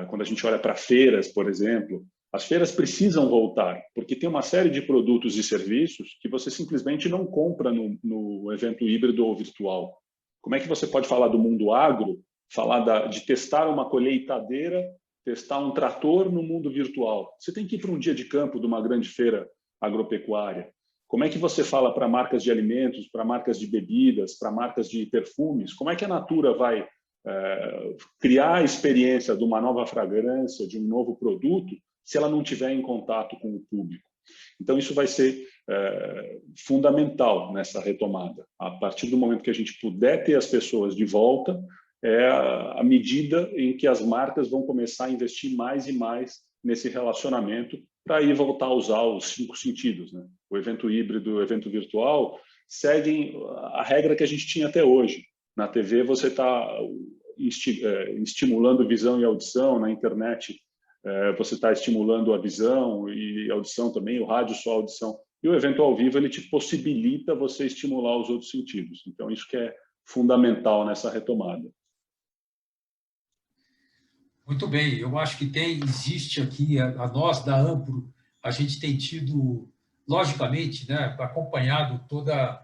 Quando a gente olha para feiras, por exemplo, as feiras precisam voltar, porque tem uma série de produtos e serviços que você simplesmente não compra no evento híbrido ou virtual. Como é que você pode falar do mundo agro, falar de testar uma colheitadeira, testar um trator no mundo virtual? Você tem que ir para um dia de campo de uma grande feira agropecuária. Como é que você fala para marcas de alimentos, para marcas de bebidas, para marcas de perfumes? Como é que a Natura vai criar a experiência de uma nova fragrância, de um novo produto, se ela não estiver em contato com o público? Então, isso vai ser fundamental nessa retomada. A partir do momento que a gente puder ter as pessoas de volta, é a medida em que as marcas vão começar a investir mais e mais nesse relacionamento para aí voltar a usar os 5 sentidos, né? O evento híbrido, o evento virtual, seguem a regra que a gente tinha até hoje. Na TV, você está estimulando visão e audição, na internet, você está estimulando a visão e audição também, o rádio só audição. E o evento ao vivo, ele te possibilita você estimular os outros sentidos. Então, isso que é fundamental nessa retomada. Muito bem, eu acho que existe aqui, a nós da Ampro, a gente tem tido, logicamente, né, acompanhado toda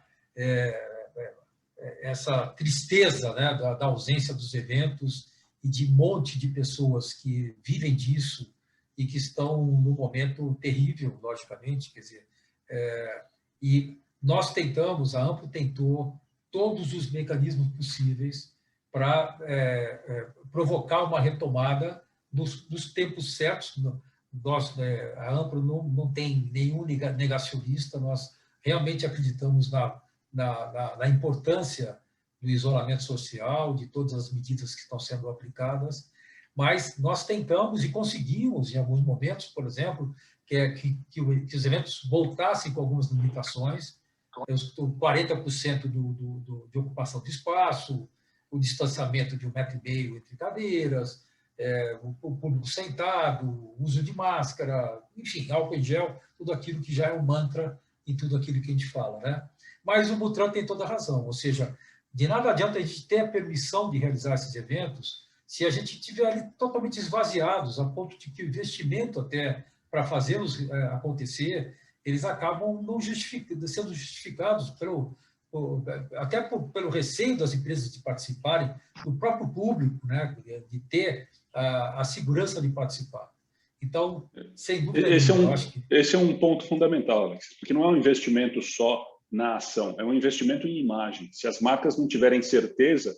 essa tristeza, né, da ausência dos eventos e de um monte de pessoas que vivem disso e que estão num momento terrível, logicamente, quer dizer, e nós tentamos, a Ampro tentou todos os mecanismos possíveis para provocar uma retomada nos tempos certos, a Ampro não tem nenhum negacionista, nós realmente acreditamos na importância do isolamento social, de todas as medidas que estão sendo aplicadas, mas nós tentamos e conseguimos, em alguns momentos, por exemplo, que os eventos voltassem com algumas limitações, 40% de ocupação de espaço, o distanciamento de 1,5 m entre cadeiras, o público sentado, o uso de máscara, enfim, álcool em gel, tudo aquilo que já é um mantra em tudo aquilo que a gente fala, né? Mas o Mutran tem toda a razão, ou seja, de nada adianta a gente ter a permissão de realizar esses eventos se a gente estiver ali totalmente esvaziados, a ponto de que o investimento até para fazê-los acontecer, eles acabam não sendo justificados até pelo receio das empresas de participarem, do próprio público, né, de ter a segurança de participar. Então, sem dúvida nenhuma, eu acho que... Esse é um ponto fundamental, Alex, porque não é um investimento só na ação, é um investimento em imagem. Se as marcas não tiverem certeza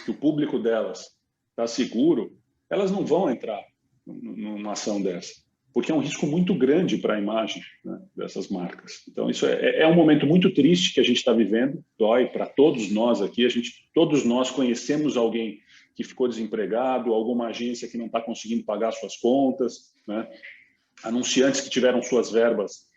que o público delas está seguro, elas não vão entrar numa ação dessa, porque é um risco muito grande para a imagem, né, dessas marcas. Então, isso é um momento muito triste que a gente está vivendo, dói para todos nós aqui, todos nós conhecemos alguém que ficou desempregado, alguma agência que não está conseguindo pagar suas contas, né, anunciantes que tiveram suas verbas,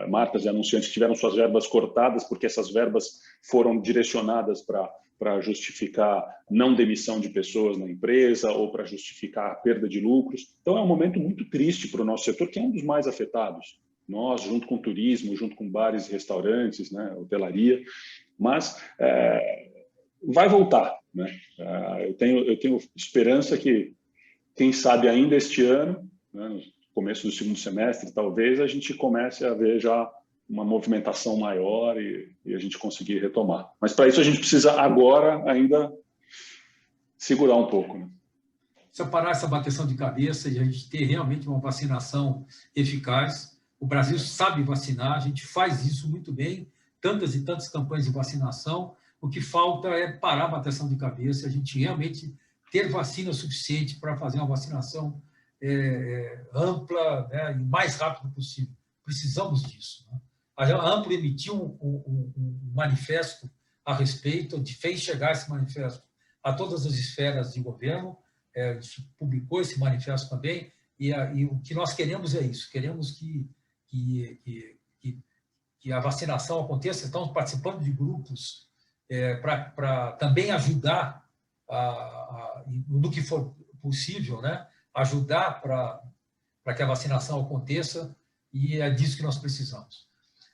marcas e anunciantes que tiveram suas verbas cortadas porque essas verbas foram direcionadas para justificar não demissão de pessoas na empresa ou para justificar a perda de lucros. Então, é um momento muito triste para o nosso setor, que é um dos mais afetados. Nós, junto com o turismo, junto com bares e restaurantes, né, hotelaria, mas vai voltar, né? Eu tenho esperança que, quem sabe ainda este ano, né, no começo do segundo semestre, talvez, a gente comece a ver já uma movimentação maior e a gente conseguir retomar. Mas, para isso, a gente precisa agora ainda segurar um pouco, né? Precisa parar essa bateção de cabeça e a gente ter realmente uma vacinação eficaz. O Brasil sabe vacinar, a gente faz isso muito bem, tantas e tantas campanhas de vacinação. O que falta é parar a bateção de cabeça, a gente realmente ter vacina suficiente para fazer uma vacinação ampla, né, e mais rápido possível. Precisamos disso, né? A Amplo emitiu um manifesto a respeito, fez chegar esse manifesto a todas as esferas de governo, publicou esse manifesto também, e o que nós queremos é isso, queremos que a vacinação aconteça. Estamos participando de grupos para também ajudar, no que for possível, né, ajudar para que a vacinação aconteça, e é disso que nós precisamos.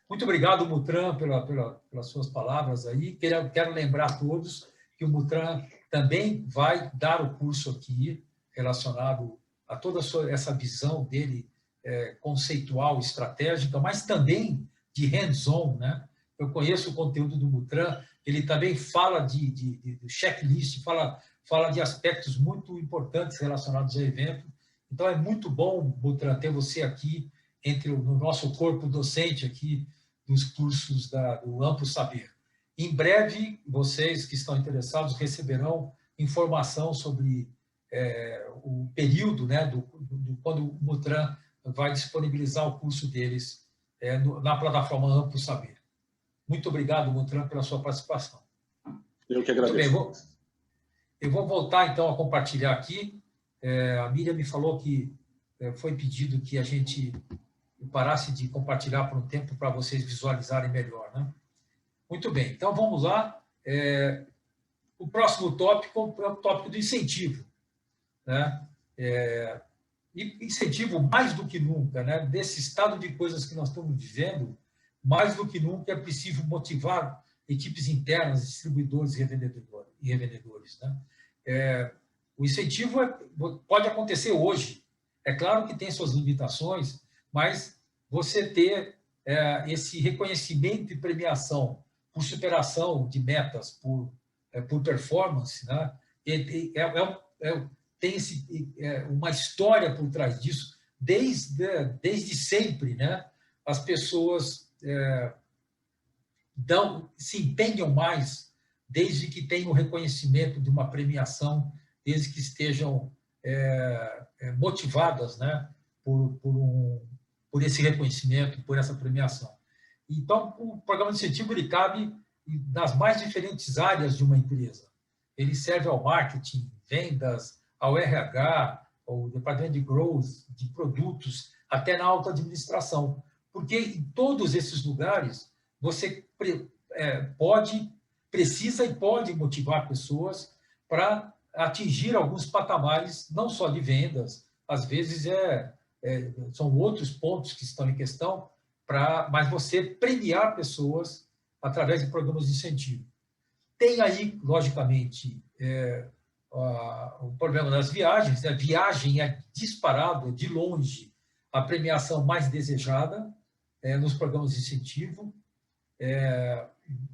Muito obrigado, Mutran, pelas suas palavras aí. Quero lembrar a todos que o Mutran também vai dar o curso aqui relacionado a toda essa visão dele conceitual, estratégica, mas também de hands-on, né? Eu conheço o conteúdo do Mutran, ele também fala de checklist, fala de aspectos muito importantes relacionados ao evento. Então, é muito bom, Mutran, ter você aqui no nosso corpo docente aqui dos cursos do Amplo Saber. Em breve, vocês que estão interessados receberão informação sobre o período, né, quando o Mutran vai disponibilizar o curso deles na plataforma Amplo Saber. Muito obrigado, Mutran, pela sua participação. Eu que agradeço. Muito bem, eu vou voltar, então, a compartilhar aqui. A Miriam me falou que foi pedido que a gente parasse de compartilhar por um tempo para vocês visualizarem melhor, né? Muito bem, então vamos lá. O próximo tópico é o tópico do incentivo, né? Incentivo mais do que nunca, né? Desse estado de coisas que nós estamos vivendo, mais do que nunca é preciso motivar equipes internas, distribuidores e revendedores, né? O incentivo pode acontecer hoje. É claro que tem suas limitações, mas você ter esse reconhecimento e premiação por superação de metas, por performance, né? Tem uma história por trás disso, desde sempre, né? As pessoas se empenham mais desde que tenham o reconhecimento de uma premiação, desde que estejam motivadas, né, por esse reconhecimento, por essa premiação. Então, o programa de incentivo ele cabe nas mais diferentes áreas de uma empresa. Ele serve ao marketing, vendas, ao RH, ao departamento de growth, de produtos, até na alta administração. Porque em todos esses lugares você precisa e pode motivar pessoas para atingir alguns patamares, não só de vendas, às vezes são outros pontos que estão em questão, mas você premiar pessoas através de programas de incentivo. Tem aí, logicamente, o problema das viagens. A viagem é disparado, de longe, a premiação mais desejada nos programas de incentivo.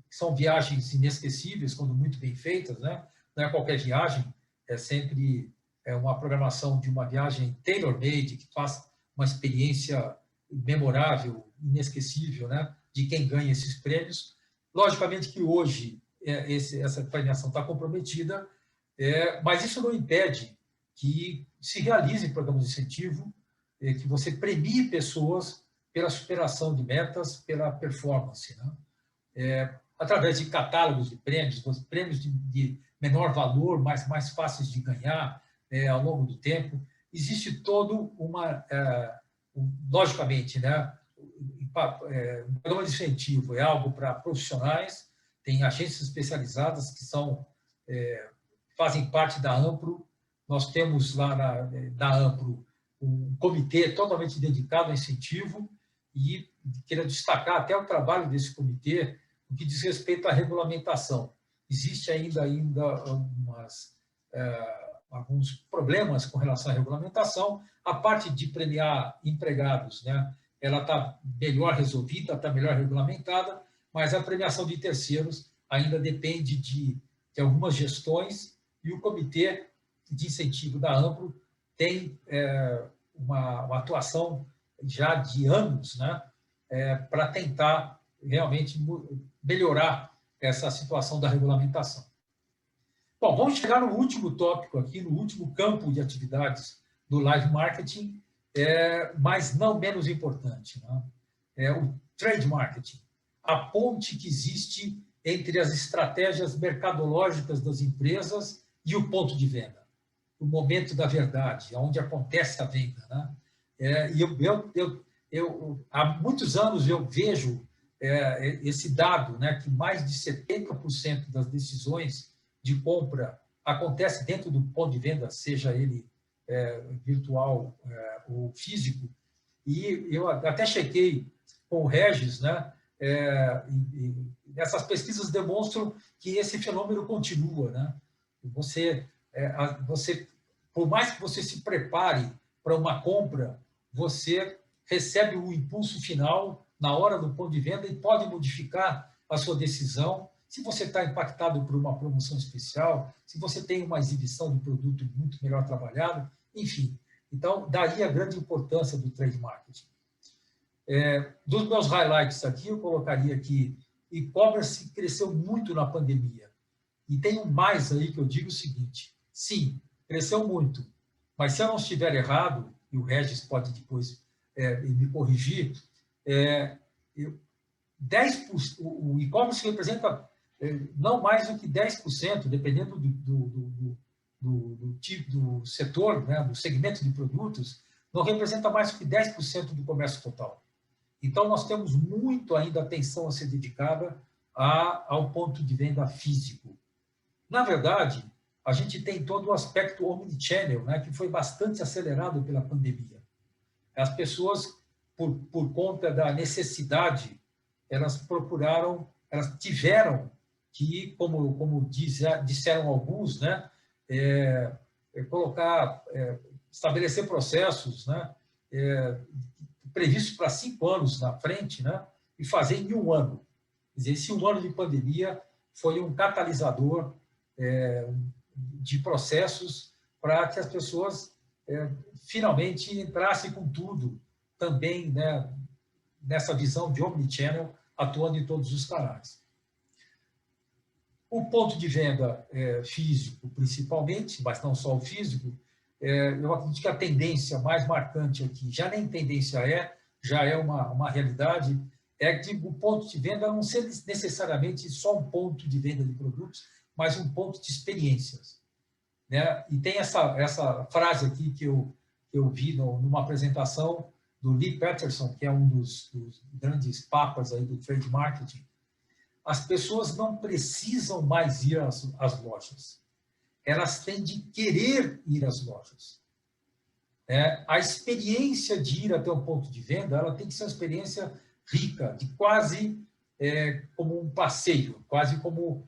São viagens inesquecíveis, quando muito bem feitas, né? Não é qualquer viagem, é sempre uma programação de uma viagem tailor-made, que faz uma experiência memorável, inesquecível, né? De quem ganha esses prêmios. Logicamente que hoje essa premiação está comprometida, mas isso não impede que se realize programas de incentivo, que você premie pessoas pela superação de metas, pela performance, né? Através de catálogos de prêmios de menor valor, mas mais fáceis de ganhar ao longo do tempo. Existe todo logicamente, né? O programa de incentivo é algo para profissionais, tem agências especializadas que fazem parte da Ampro. Nós temos lá na Ampro um comitê totalmente dedicado ao incentivo e queria destacar até o trabalho desse comitê no que diz respeito à regulamentação. Existe ainda alguns problemas com relação à regulamentação. A parte de premiar empregados, né, ela está melhor resolvida, está melhor regulamentada, mas a premiação de terceiros ainda depende de algumas gestões, e o Comitê de Incentivo da Ampro tem uma atuação já de anos, né, para tentar realmente melhorar essa situação da regulamentação. Bom, vamos chegar no último tópico aqui, no último campo de atividades do Live Marketing, mas não menos importante, né? É o Trade Marketing, a ponte que existe entre as estratégias mercadológicas das empresas e o ponto de venda, o momento da verdade, onde acontece a venda, né? Há muitos anos eu vejo esse dado, né, que mais de 70% das decisões de compra acontece dentro do ponto de venda, seja ele virtual ou físico. E eu até chequei com o Regis, né? Essas pesquisas demonstram que esse fenômeno continua, né? Você, por mais que você se prepare para uma compra, você recebe o impulso final na hora do ponto de venda e pode modificar a sua decisão. Se você está impactado por uma promoção especial, se você tem uma exibição de produto muito melhor trabalhado, enfim. Então, daí a grande importância do trade marketing. Dos meus highlights aqui, eu colocaria que e-commerce cresceu muito na pandemia. E tem um mais aí que eu digo o seguinte: sim, cresceu muito, mas se eu não estiver errado, e o Regis pode depois me corrigir, 10%, o e-commerce representa não mais do que 10%, dependendo do tipo do setor, né, do segmento de produtos, não representa mais do que 10% do comércio total. Então, nós temos muito ainda atenção a ser dedicada ao ponto de venda físico. Na verdade, a gente tem todo o aspecto omnichannel, né, que foi bastante acelerado pela pandemia. As pessoas, por conta da necessidade, elas tiveram que, como disseram alguns, né, estabelecer processos, né, previstos para 5 anos na frente, né, e fazer em 1 ano. Quer dizer, esse 1 ano de pandemia foi um catalisador de processos para que as pessoas finalmente entrassem com tudo também, né, nessa visão de omnichannel, atuando em todos os canais. O ponto de venda físico, principalmente, mas não só o físico, eu acredito que a tendência mais marcante aqui, já nem tendência já é uma realidade, é que o ponto de venda não ser necessariamente só um ponto de venda de produtos, mas um ponto de experiências, né? E tem essa frase aqui que eu vi numa apresentação do Lee Patterson, que é um dos grandes papas aí do trade marketing. As pessoas não precisam mais ir às lojas. Elas têm de querer ir às lojas. A experiência de ir até um ponto de venda, ela tem que ser uma experiência rica, de quase como um passeio, quase como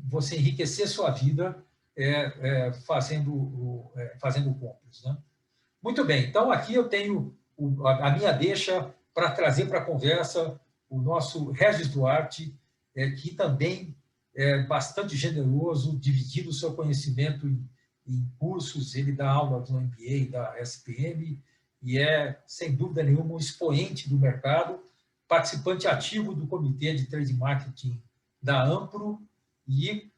você enriquecer sua vida fazendo compras, né? Muito bem, então aqui eu tenho a minha deixa para trazer para a conversa o nosso Regis Duarte, que também é bastante generoso, dividindo o seu conhecimento em cursos. Ele dá aula do MBA, da SPM, e é, sem dúvida nenhuma, um expoente do mercado, participante ativo do Comitê de Trade Marketing da Ampro. E,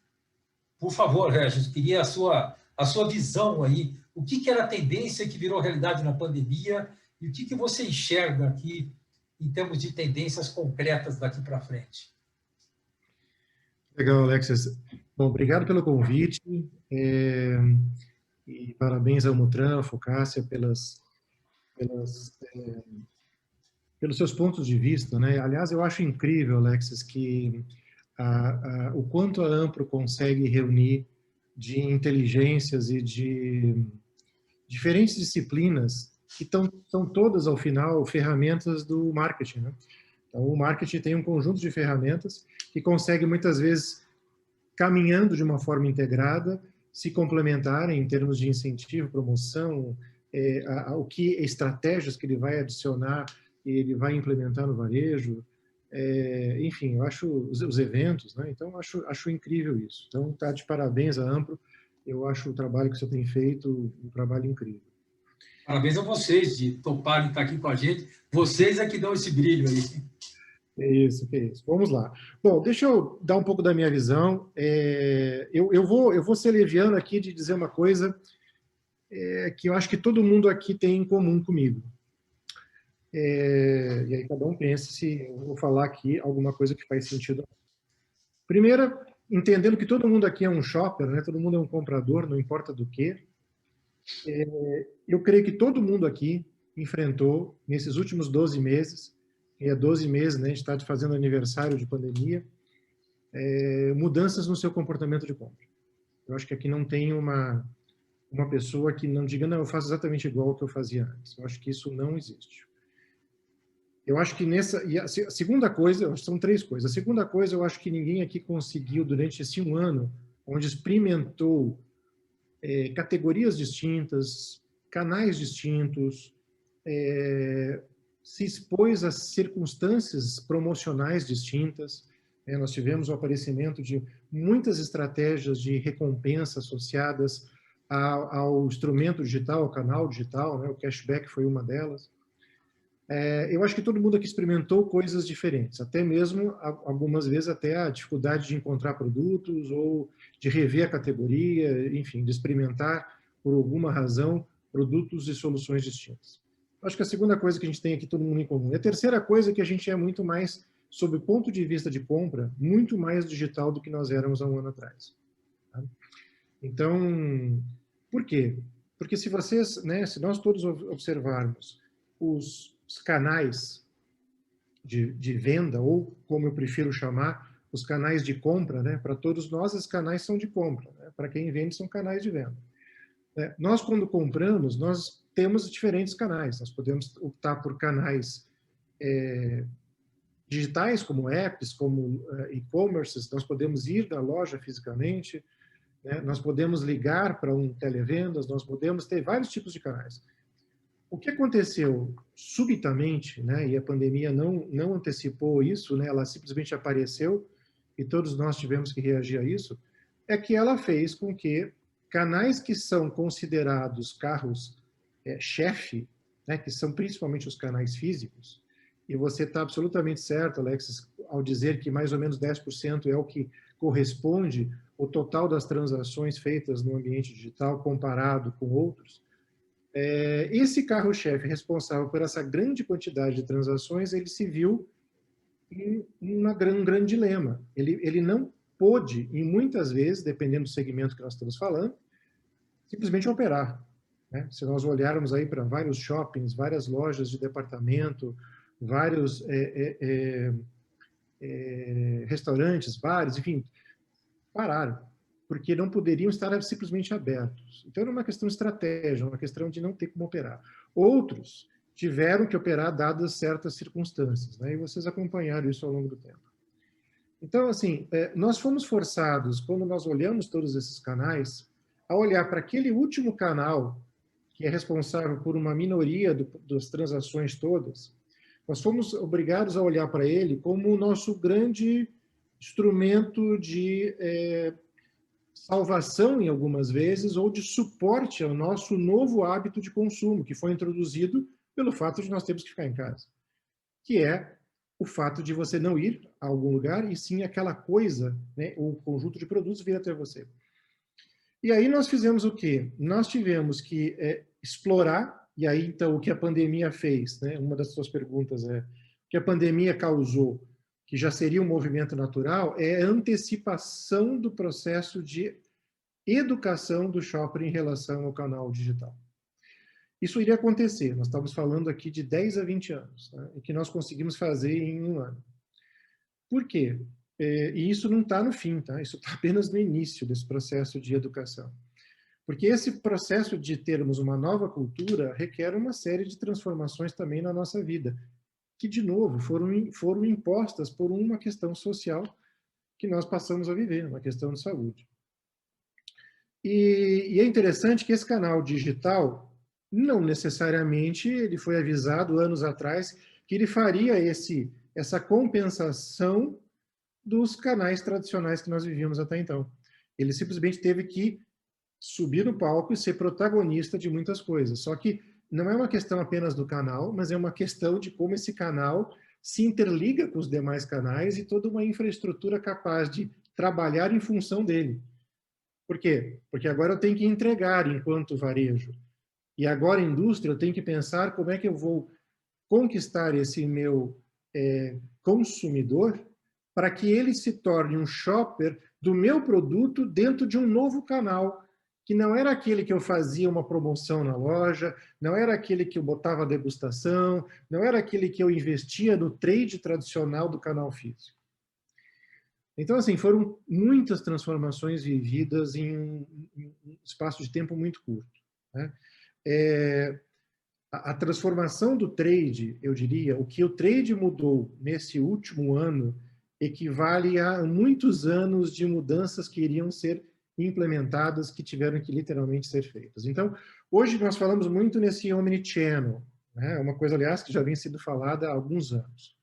por favor, Regis, queria a sua visão aí. O que era a tendência que virou realidade na pandemia e o que você enxerga aqui em termos de tendências concretas daqui para frente? Legal, Alexis. Bom, obrigado pelo convite e parabéns ao Mutran, à Focácia, pelos seus pontos de vista, né? Aliás, eu acho incrível, Alexis, que o quanto a Ampro consegue reunir de inteligências e de diferentes disciplinas que são todas, ao final, ferramentas do marketing, né? Então, o marketing tem um conjunto de ferramentas que consegue, muitas vezes, caminhando de uma forma integrada, se complementarem em termos de incentivo, promoção, o que estratégias que ele vai adicionar e ele vai implementar no varejo, enfim, eu acho os eventos, né? Então, acho incrível isso. Então, tá de parabéns a Ampro. Eu acho o trabalho que você tem feito um trabalho incrível. Parabéns a vocês de toparem estar aqui com a gente. Vocês é que dão esse brilho aí. É isso. Vamos lá. Bom, deixa eu dar um pouco da minha visão. Eu vou ser leviano aqui de dizer uma coisa que eu acho que todo mundo aqui tem em comum comigo. E aí cada um pensa se eu vou falar aqui alguma coisa que faz sentido. Primeiro, entendendo que todo mundo aqui é um shopper, né? Todo mundo é um comprador, não importa do que. Eu creio que todo mundo aqui enfrentou, nesses últimos 12 meses, e há 12 meses, né, a gente está fazendo aniversário de pandemia, mudanças no seu comportamento de compra. Eu acho que aqui não tem uma pessoa que não diga, não, eu faço exatamente igual ao que eu fazia antes. Eu acho que isso não existe. Eu acho que e a segunda coisa, são três coisas. A segunda coisa, eu acho que ninguém aqui conseguiu, durante esse um ano, onde experimentou categorias distintas, canais distintos, se expôs a circunstâncias promocionais distintas. Nós tivemos o aparecimento de muitas estratégias de recompensa associadas ao instrumento digital, ao canal digital, né? O cashback foi uma delas. Eu acho que todo mundo aqui experimentou coisas diferentes, até mesmo, algumas vezes, até a dificuldade de encontrar produtos ou de rever a categoria, enfim, de experimentar, por alguma razão, produtos e soluções distintas. Acho que a segunda coisa que a gente tem aqui todo mundo em comum. E a terceira coisa é que a gente é muito mais, sob o ponto de vista de compra, muito mais digital do que nós éramos há um ano atrás. Tá? Então, por quê? Porque se vocês, né, se nós todos observarmos os canais de venda, ou como eu prefiro chamar, os canais de compra, né? Para todos nós, os canais são de compra. Né? Para quem vende, são canais de venda. Nós, quando compramos, nós temos diferentes canais. Nós podemos optar por canais digitais, como apps, como e-commerces. Nós podemos ir na loja fisicamente, né? Nós podemos ligar para um televendas, nós podemos ter vários tipos de canais. O que aconteceu subitamente, né, e a pandemia não antecipou isso, né, ela simplesmente apareceu e todos nós tivemos que reagir a isso, é que ela fez com que canais que são considerados carros-chefe, né, que são principalmente os canais físicos, e você está absolutamente certo, Alexis, ao dizer que mais ou menos 10% é o que corresponde ao total das transações feitas no ambiente digital comparado com outros. esse carro-chefe responsável por essa grande quantidade de transações, ele se viu em um grande dilema. Ele não pôde, e muitas vezes, dependendo do segmento que nós estamos falando, simplesmente operar. Né? Se nós olharmos aí para vários shoppings, várias lojas de departamento, vários restaurantes, bares, enfim, pararam, porque não poderiam estar simplesmente abertos. Então, era uma questão de estratégia, uma questão de não ter como operar. Outros tiveram que operar dadas certas circunstâncias, né? E vocês acompanharam isso ao longo do tempo. Então, assim, nós fomos forçados, quando nós olhamos todos esses canais, a olhar para aquele último canal, que é responsável por uma minoria das transações todas, nós fomos obrigados a olhar para ele como o nosso grande instrumento de salvação, em algumas vezes, ou de suporte ao nosso novo hábito de consumo, que foi introduzido pelo fato de nós termos que ficar em casa, que é o fato de você não ir a algum lugar, e sim aquela coisa, né, o conjunto de produtos vir até você. E aí nós fizemos o quê? Nós tivemos que explorar, e aí então o que a pandemia fez, né, uma das suas perguntas é, o que a pandemia causou, que já seria um movimento natural, é a antecipação do processo de educação do shopper em relação ao canal digital. Isso iria acontecer, nós estamos falando aqui de 10 a 20 anos, né, e que nós conseguimos fazer em um ano. Por quê? E isso não está no fim, tá? Isso está apenas no início desse processo de educação. Porque esse processo de termos uma nova cultura requer uma série de transformações também na nossa vida, que, de novo, foram impostas por uma questão social que nós passamos a viver, uma questão de saúde. E é interessante que esse canal digital, não necessariamente, ele foi avisado anos atrás que ele faria essa compensação dos canais tradicionais que nós vivíamos até então. Ele simplesmente teve que subir no palco e ser protagonista de muitas coisas. Só que não é uma questão apenas do canal, mas é uma questão de como esse canal se interliga com os demais canais e toda uma infraestrutura capaz de trabalhar em função dele. Por quê? Porque agora eu tenho que entregar enquanto varejo. E agora, indústria, eu tenho que pensar como é que eu vou conquistar esse meu consumidor para que ele se torne um shopper do meu produto dentro de um novo canal, que não era aquele que eu fazia uma promoção na loja, não era aquele que eu botava degustação, não era aquele que eu investia no trade tradicional do canal físico. Então, assim, foram muitas transformações vividas em um espaço de tempo muito curto, né? A transformação do trade, eu diria, o que o trade mudou nesse último ano equivale a muitos anos de mudanças que iriam ser implementadas, que tiveram que literalmente ser feitas. Então, hoje nós falamos muito nesse omnichannel, né? Uma coisa, aliás, que já vem sendo falada há alguns anos.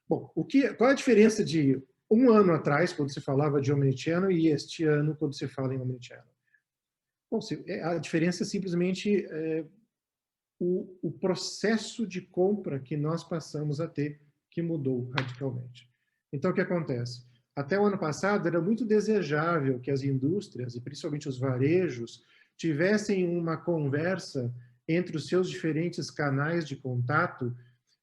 Bom, qual é a diferença de um ano atrás, quando se falava de omnichannel, e este ano, quando se fala em omnichannel? Bom, a diferença é simplesmente o processo de compra que nós passamos a ter, que mudou radicalmente. Então, o que acontece? Até o ano passado, era muito desejável que as indústrias, e principalmente os varejos, tivessem uma conversa entre os seus diferentes canais de contato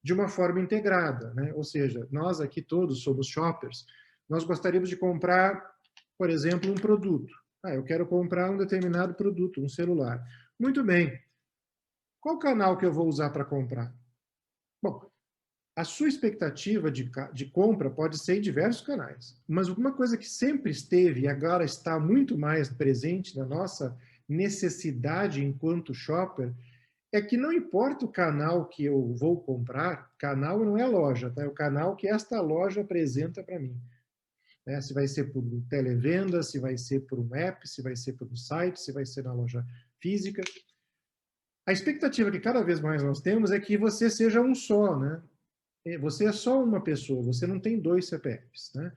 de uma forma integrada, né? Ou seja, nós aqui todos somos shoppers, nós gostaríamos de comprar, por exemplo, um produto. Eu quero comprar um determinado produto, um celular. Muito bem. Qual canal que eu vou usar para comprar? Bom, a sua expectativa de compra pode ser em diversos canais, mas uma coisa que sempre esteve e agora está muito mais presente na nossa necessidade enquanto shopper é que não importa o canal que eu vou comprar, canal não é loja, tá? É o canal que esta loja apresenta para mim. Né? Se vai ser por televenda, se vai ser por um app, se vai ser por um site, se vai ser na loja física. A expectativa que cada vez mais nós temos é que você seja um só, né? Você é só uma pessoa, você não tem dois CPFs, né?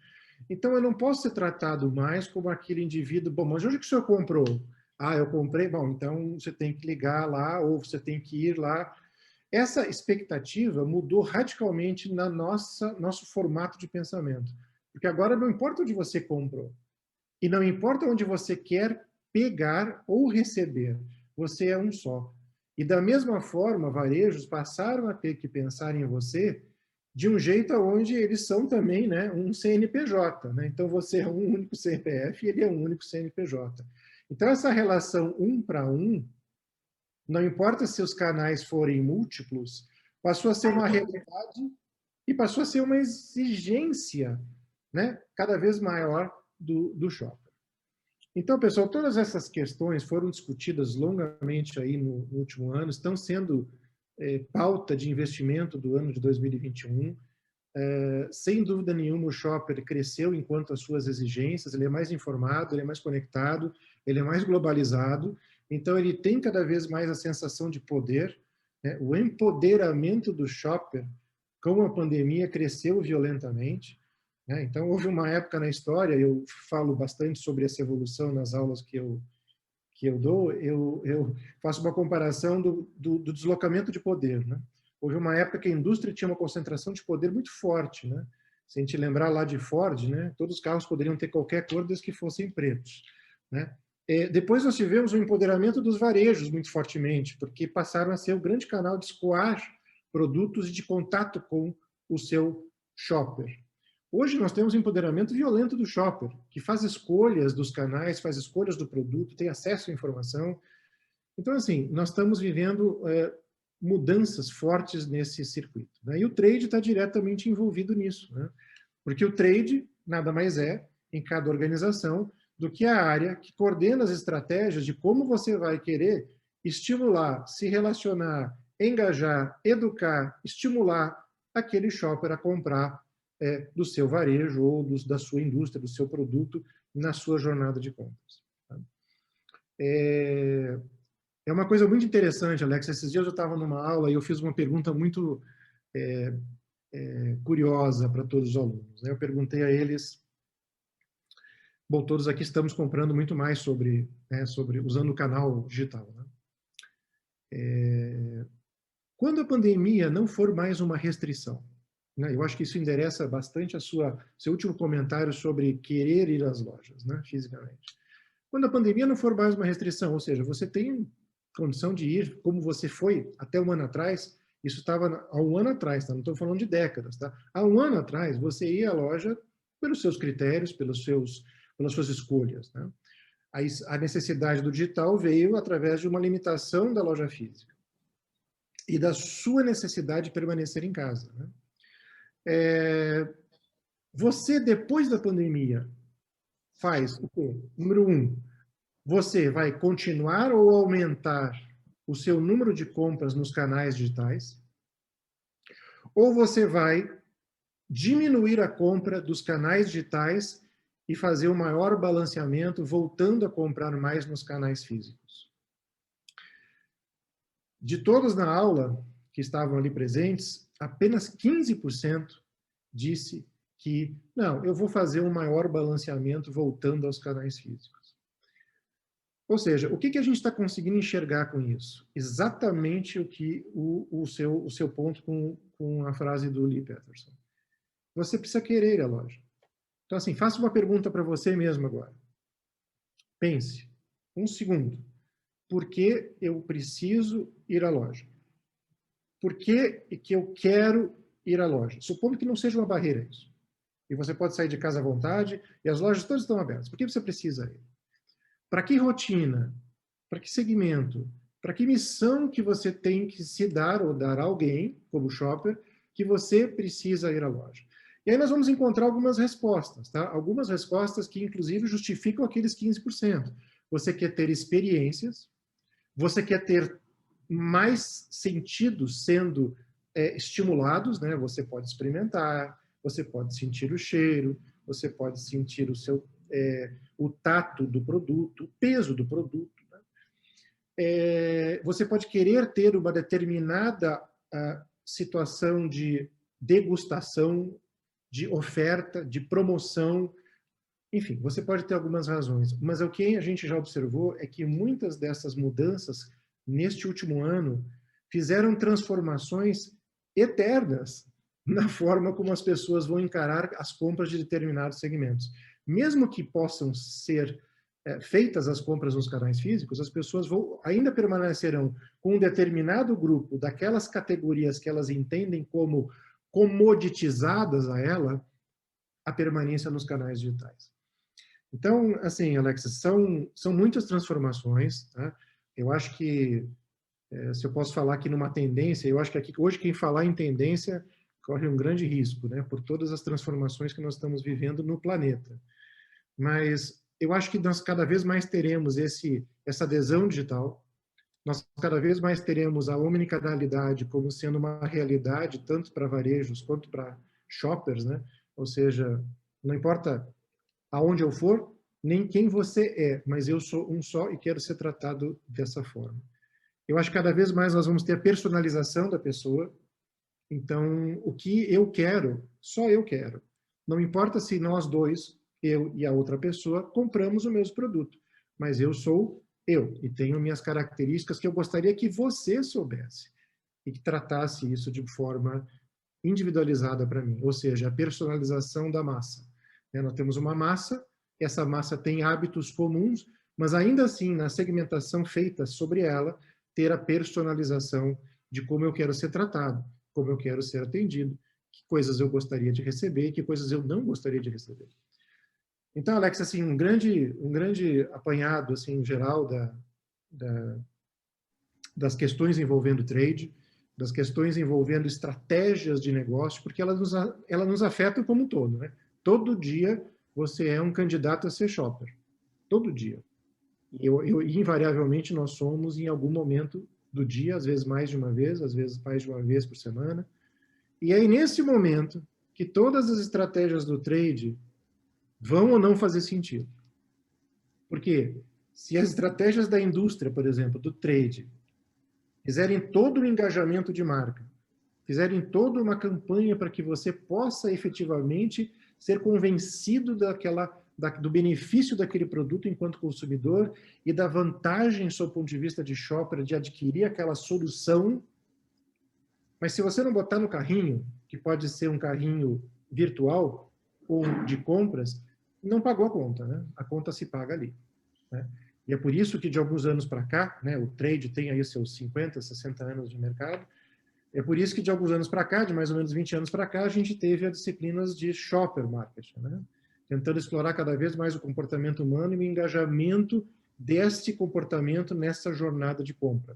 Então, eu não posso ser tratado mais como aquele indivíduo, bom, mas onde que o senhor comprou? Eu comprei, bom, então você tem que ligar lá, ou você tem que ir lá. Essa expectativa mudou radicalmente na nosso formato de pensamento. Porque agora não importa onde você comprou, e não importa onde você quer pegar ou receber, você é um só. E da mesma forma, varejos passaram a ter que pensar em você de um jeito onde eles são também, né, um CNPJ. Né? Então, você é um único CPF e ele é um único CNPJ. Então, essa relação 1 para 1, não importa se os canais forem múltiplos, passou a ser uma realidade e passou a ser uma exigência, né, cada vez maior do shopper. Então, pessoal, todas essas questões foram discutidas longamente aí no último ano, estão sendo pauta de investimento do ano de 2021. Sem dúvida nenhuma, o shopper cresceu enquanto as suas exigências, ele é mais informado, ele é mais conectado, ele é mais globalizado, então ele tem cada vez mais a sensação de poder, né? O empoderamento do shopper com a pandemia cresceu violentamente, né? Então houve uma época na história, eu falo bastante sobre essa evolução nas aulas que eu dou, eu faço uma comparação do deslocamento de poder, né? Houve uma época que a indústria tinha uma concentração de poder muito forte, né? Se a gente lembrar lá de Ford, né? Todos os carros poderiam ter qualquer cor desde que fossem pretos, né? Depois nós tivemos o empoderamento dos varejos muito fortemente, porque passaram a ser o grande canal de escoar produtos e de contato com o seu shopper. Hoje nós temos empoderamento violento do shopper, que faz escolhas dos canais, faz escolhas do produto, tem acesso à informação. Então, assim, nós estamos vivendo mudanças fortes nesse circuito, né? E o trade está diretamente envolvido nisso, né? Porque o trade nada mais é, em cada organização, do que a área que coordena as estratégias de como você vai querer estimular, se relacionar, engajar, educar, estimular aquele shopper a comprar do seu varejo ou da sua indústria, do seu produto, na sua jornada de compras. Tá? É uma coisa muito interessante, Alex. Esses dias eu estava numa aula e eu fiz uma pergunta muito curiosa para todos os alunos. Eu perguntei a eles, bom, todos aqui estamos comprando muito mais sobre usando o canal digital, né? Quando a pandemia não for mais uma restrição, né? Eu acho que isso endereça bastante seu último comentário sobre querer ir às lojas, né, fisicamente. Quando a pandemia não for mais uma restrição, ou seja, você tem condição de ir como você foi até um ano atrás, isso estava há um ano atrás, tá? Não estou falando de décadas. Tá? Há um ano atrás, você ia à loja pelos seus critérios, pelas suas escolhas. Né? A necessidade do digital veio através de uma limitação da loja física e da sua necessidade de permanecer em casa. Né? Você, depois da pandemia, faz o quê? Número 1, você vai continuar ou aumentar o seu número de compras nos canais digitais, ou você vai diminuir a compra dos canais digitais e fazer um maior balanceamento, voltando a comprar mais nos canais físicos. De todos na aula que estavam ali presentes, apenas 15% disse que, não, eu vou fazer um maior balanceamento voltando aos canais físicos. Ou seja, o que a gente está conseguindo enxergar com isso? Exatamente o que o seu ponto com a frase do Lee Peterson. Você precisa querer a loja. Então, assim, faça uma pergunta para você mesmo agora. Pense, um segundo. Por que eu preciso ir à loja? Por que eu quero ir à loja? Supondo que não seja uma barreira isso. E você pode sair de casa à vontade e as lojas todas estão abertas. Por que você precisa ir? Para que rotina? Para que segmento? Para que missão que você tem que se dar ou dar a alguém, como shopper, que você precisa ir à loja? E aí nós vamos encontrar algumas respostas, tá? Algumas respostas que, inclusive, justificam aqueles 15%. Você quer ter experiências, você quer ter mais sentidos sendo estimulados, né? Você pode experimentar, você pode sentir o cheiro, você pode sentir o tato do produto, o peso do produto. Né? Você pode querer ter uma determinada situação de degustação, de oferta, de promoção. Enfim, você pode ter algumas razões, mas o que a gente já observou é que muitas dessas mudanças, neste último ano, fizeram transformações eternas na forma como as pessoas vão encarar as compras de determinados segmentos. Mesmo que possam ser feitas as compras nos canais físicos, as pessoas ainda permanecerão com um determinado grupo daquelas categorias que elas entendem como comoditizadas a permanência nos canais digitais. Então, assim, Alexa, são muitas transformações, tá? Eu acho que, se eu posso falar aqui numa tendência, eu acho que aqui, hoje quem falar em tendência corre um grande risco, né? Por todas as transformações que nós estamos vivendo no planeta. Mas eu acho que nós cada vez mais teremos essa adesão digital, nós cada vez mais teremos a omnicanalidade como sendo uma realidade, tanto para varejos quanto para shoppers, né? Ou seja, não importa aonde eu for, nem quem você é, mas eu sou um só e quero ser tratado dessa forma. Eu acho que cada vez mais nós vamos ter a personalização da pessoa. Então, o que eu quero, só eu quero. Não importa se nós dois, eu e a outra pessoa, compramos o mesmo produto, mas eu sou eu e tenho minhas características que eu gostaria que você soubesse e que tratasse isso de forma individualizada para mim, ou seja, a personalização da massa. Nós temos uma massa, essa massa tem hábitos comuns, mas ainda assim, na segmentação feita sobre ela, ter a personalização de como eu quero ser tratado, como eu quero ser atendido, que coisas eu gostaria de receber e que coisas eu não gostaria de receber. Então, Alex, assim, um grande apanhado, assim, em geral, das questões envolvendo trade, das questões envolvendo estratégias de negócio, porque elas nos afetam como um todo, né? Todo dia você é um candidato a ser shopper. Todo dia. E invariavelmente, nós somos em algum momento do dia, às vezes mais de uma vez, às vezes mais de uma vez por semana. E aí, nesse momento, que todas as estratégias do trade vão ou não fazer sentido. Porque se as estratégias da indústria, por exemplo, do trade, fizerem todo o engajamento de marca, fizerem toda uma campanha para que você possa efetivamente ser convencido do benefício daquele produto enquanto consumidor e da vantagem, sob o ponto de vista de shopper, de adquirir aquela solução. Mas se você não botar no carrinho, que pode ser um carrinho virtual ou de compras, não pagou a conta, né? A conta se paga ali, né? E é por isso que de alguns anos para cá, né, o trade tem aí seus 50, 60 anos de mercado, é por isso que de alguns anos para cá, de mais ou menos 20 anos para cá, a gente teve as disciplinas de shopper marketing, né? Tentando explorar cada vez mais o comportamento humano e o engajamento deste comportamento nessa jornada de compra,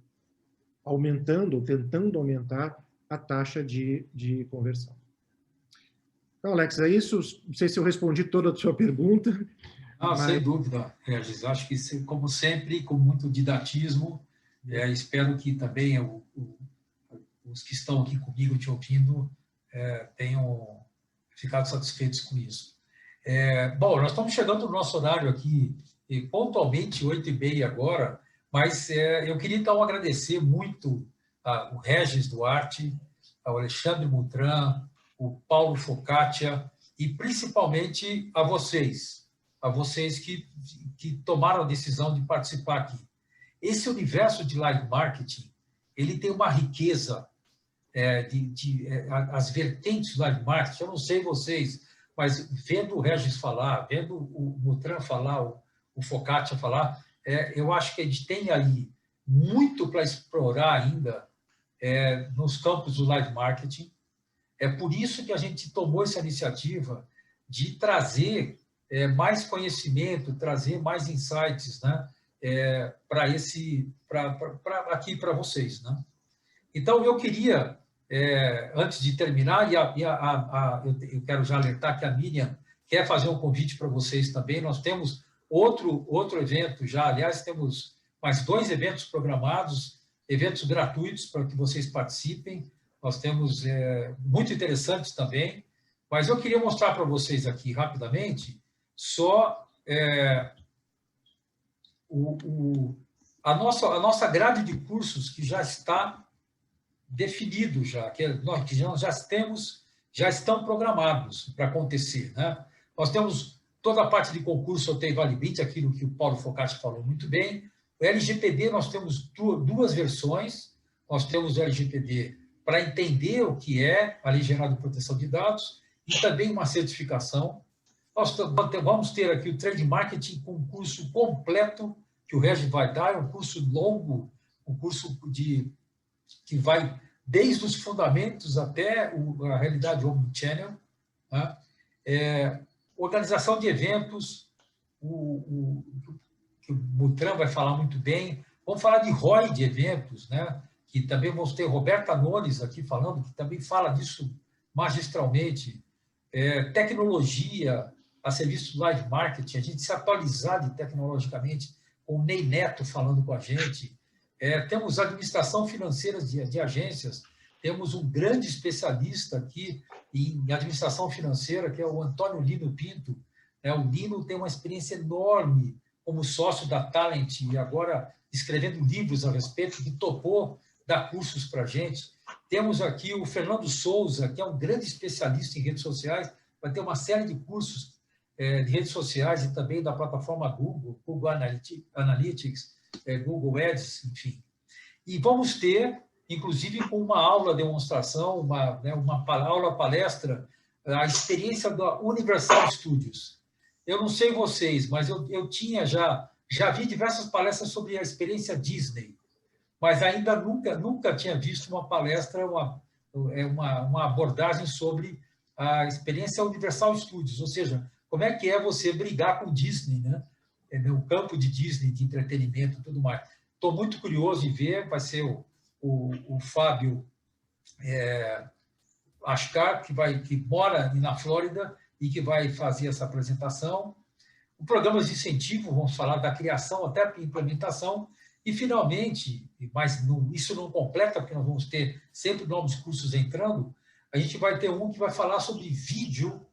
tentando aumentar a taxa de conversão. Então, Alex, é isso. Não sei se eu respondi toda a sua pergunta. Mas... Sem dúvida, Regis. Acho que, como sempre, com muito didatismo, espero que também os que estão aqui comigo te ouvindo tenham ficado satisfeitos com isso. Bom, nós estamos chegando no nosso horário aqui, pontualmente 8h30 agora, mas eu queria então agradecer muito ao Regis Duarte, ao Alexandre Mutran, o Paulo Focaccia e principalmente a vocês que tomaram a decisão de participar aqui. Esse universo de live marketing, ele tem uma riqueza, as vertentes do live marketing, eu não sei vocês, mas vendo o Regis falar, vendo o Mutran falar, o Focaccia falar, eu acho que a gente tem aí muito para explorar ainda nos campos do live marketing. É por isso que a gente tomou essa iniciativa de trazer mais conhecimento, trazer mais insights, né, aqui para vocês, né? Então, eu queria, antes de terminar, eu quero já alertar que a Miriam quer fazer um convite para vocês também. Nós temos outro evento já, aliás, temos mais 2 eventos programados, eventos gratuitos para que vocês participem. Nós temos muito interessantes também, mas eu queria mostrar para vocês aqui rapidamente só a nossa grade de cursos que já está definido, que nós já estão programados para acontecer, né? Nós temos toda a parte de concurso, sorteio Vale 20, aquilo que o Paulo Focaccia falou muito bem. O LGPD, nós temos 2 versões. Nós temos o LGPD para entender o que é a Lei Geral de Proteção de Dados e também uma certificação. Nós vamos ter aqui o Trade Marketing com um curso completo que o Regis vai dar, é um curso longo, um curso que vai desde os fundamentos até a realidade omnichannel, né? Organização de eventos, que o Butran vai falar muito bem. Vamos falar de ROI de eventos, né? Que também vamos ter Roberta Nunes aqui falando, que também fala disso magistralmente. Tecnologia, a serviço do live marketing, a gente se atualizar tecnologicamente, com o Ney Neto falando com a gente. Temos administração financeira de agências, temos um grande especialista aqui em administração financeira, que é o Antônio Lino Pinto. O Lino tem uma experiência enorme como sócio da Talent e agora escrevendo livros a respeito, que topou dar cursos para a gente. Temos aqui o Fernando Souza, que é um grande especialista em redes sociais, vai ter uma série de cursos de redes sociais e também da plataforma Google Analytics, Google Ads, enfim. E vamos ter, inclusive, com uma aula demonstração, uma aula palestra, a experiência da Universal Studios. Eu não sei vocês, mas eu tinha já vi diversas palestras sobre a experiência Disney, mas ainda nunca tinha visto uma palestra, uma abordagem sobre a experiência Universal Studios, ou seja, como é que é você brigar com Disney, né? No campo de Disney, de entretenimento e tudo mais. Estou muito curioso em ver, vai ser o Fábio Ascar, que mora na Flórida e que vai fazer essa apresentação. O programa de incentivo, vamos falar da criação até a implementação. E, finalmente, mas isso não completa, porque nós vamos ter sempre novos cursos entrando, a gente vai ter um que vai falar sobre vídeo,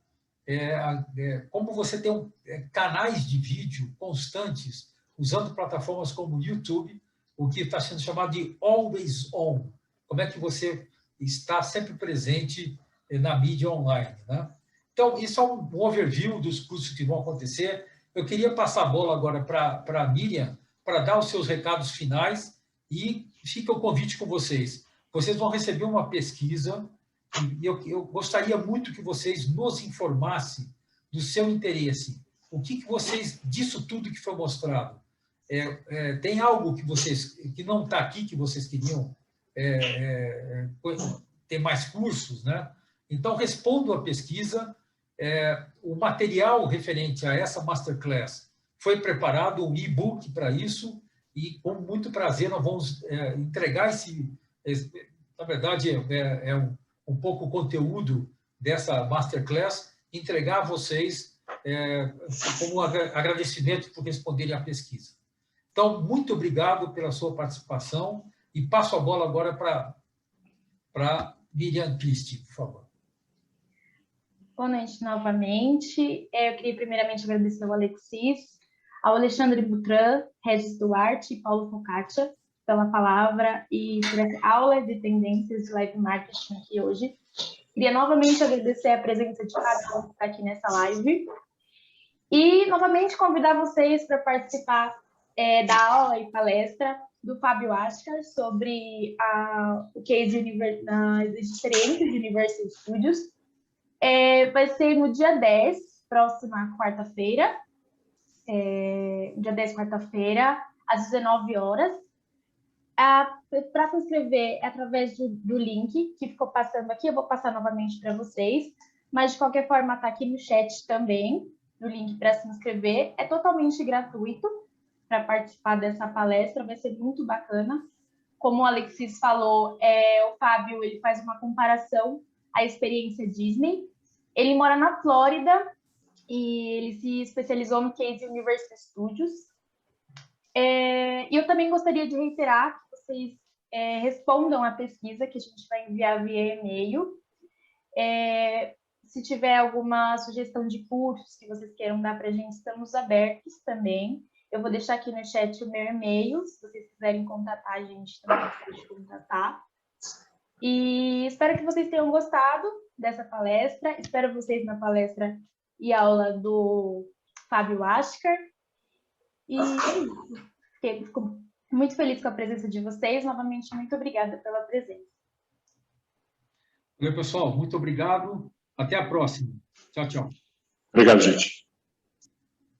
como você tem canais de vídeo constantes, usando plataformas como o YouTube, o que está sendo chamado de Always On. Como é que você está sempre presente na mídia online, né? Então, isso é um overview dos cursos que vão acontecer. Eu queria passar a bola agora para a Miriam, para dar os seus recados finais, e fica o convite com vocês. Vocês vão receber uma pesquisa, e eu gostaria muito que vocês nos informassem do seu interesse. O que vocês, disso tudo que foi mostrado, tem algo que não está aqui, que vocês queriam ter mais cursos, né? Então, respondam a pesquisa. O material referente a essa Masterclass foi preparado, um e-book para isso, e com muito prazer nós vamos entregar na verdade, um pouco o conteúdo dessa Masterclass, entregar a vocês como agradecimento por responderem à pesquisa. Então, muito obrigado pela sua participação e passo a bola agora para Miriam Christie, por favor. Boa noite novamente. Eu queria primeiramente agradecer ao Alexis, ao Alexandre Butran, Regis Duarte e Paulo Focaccia pela palavra e por essa aula de tendências de live marketing aqui hoje. Queria novamente agradecer a presença de cada um que está aqui nessa live e novamente convidar vocês para participar da aula e palestra do Fábio Ascar sobre o case das experiências de Universal Studios. Vai ser no dia 10, próxima quarta-feira, dia 10, quarta-feira, às 19 horas. Para se inscrever é através do link que ficou passando aqui, eu vou passar novamente para vocês, mas de qualquer forma está aqui no chat também, o link para se inscrever. É totalmente gratuito para participar dessa palestra, vai ser muito bacana. Como o Alexis falou, o Fábio ele faz uma comparação à experiência Disney. Ele mora na Flórida e ele se especializou no case Universal Studios. E eu também gostaria de reiterar que vocês respondam à pesquisa que a gente vai enviar via e-mail. Se tiver alguma sugestão de cursos que vocês queiram dar para a gente, estamos abertos também. Eu vou deixar aqui no chat o meu e-mail, se vocês quiserem contatar a gente, também pode contatar. E espero que vocês tenham gostado dessa palestra. Espero vocês na palestra e aula do Fábio Ascar. E fico muito feliz com a presença de vocês. Novamente, muito obrigada pela presença. Oi, pessoal. Muito obrigado. Até a próxima. Tchau, tchau. Obrigado, gente.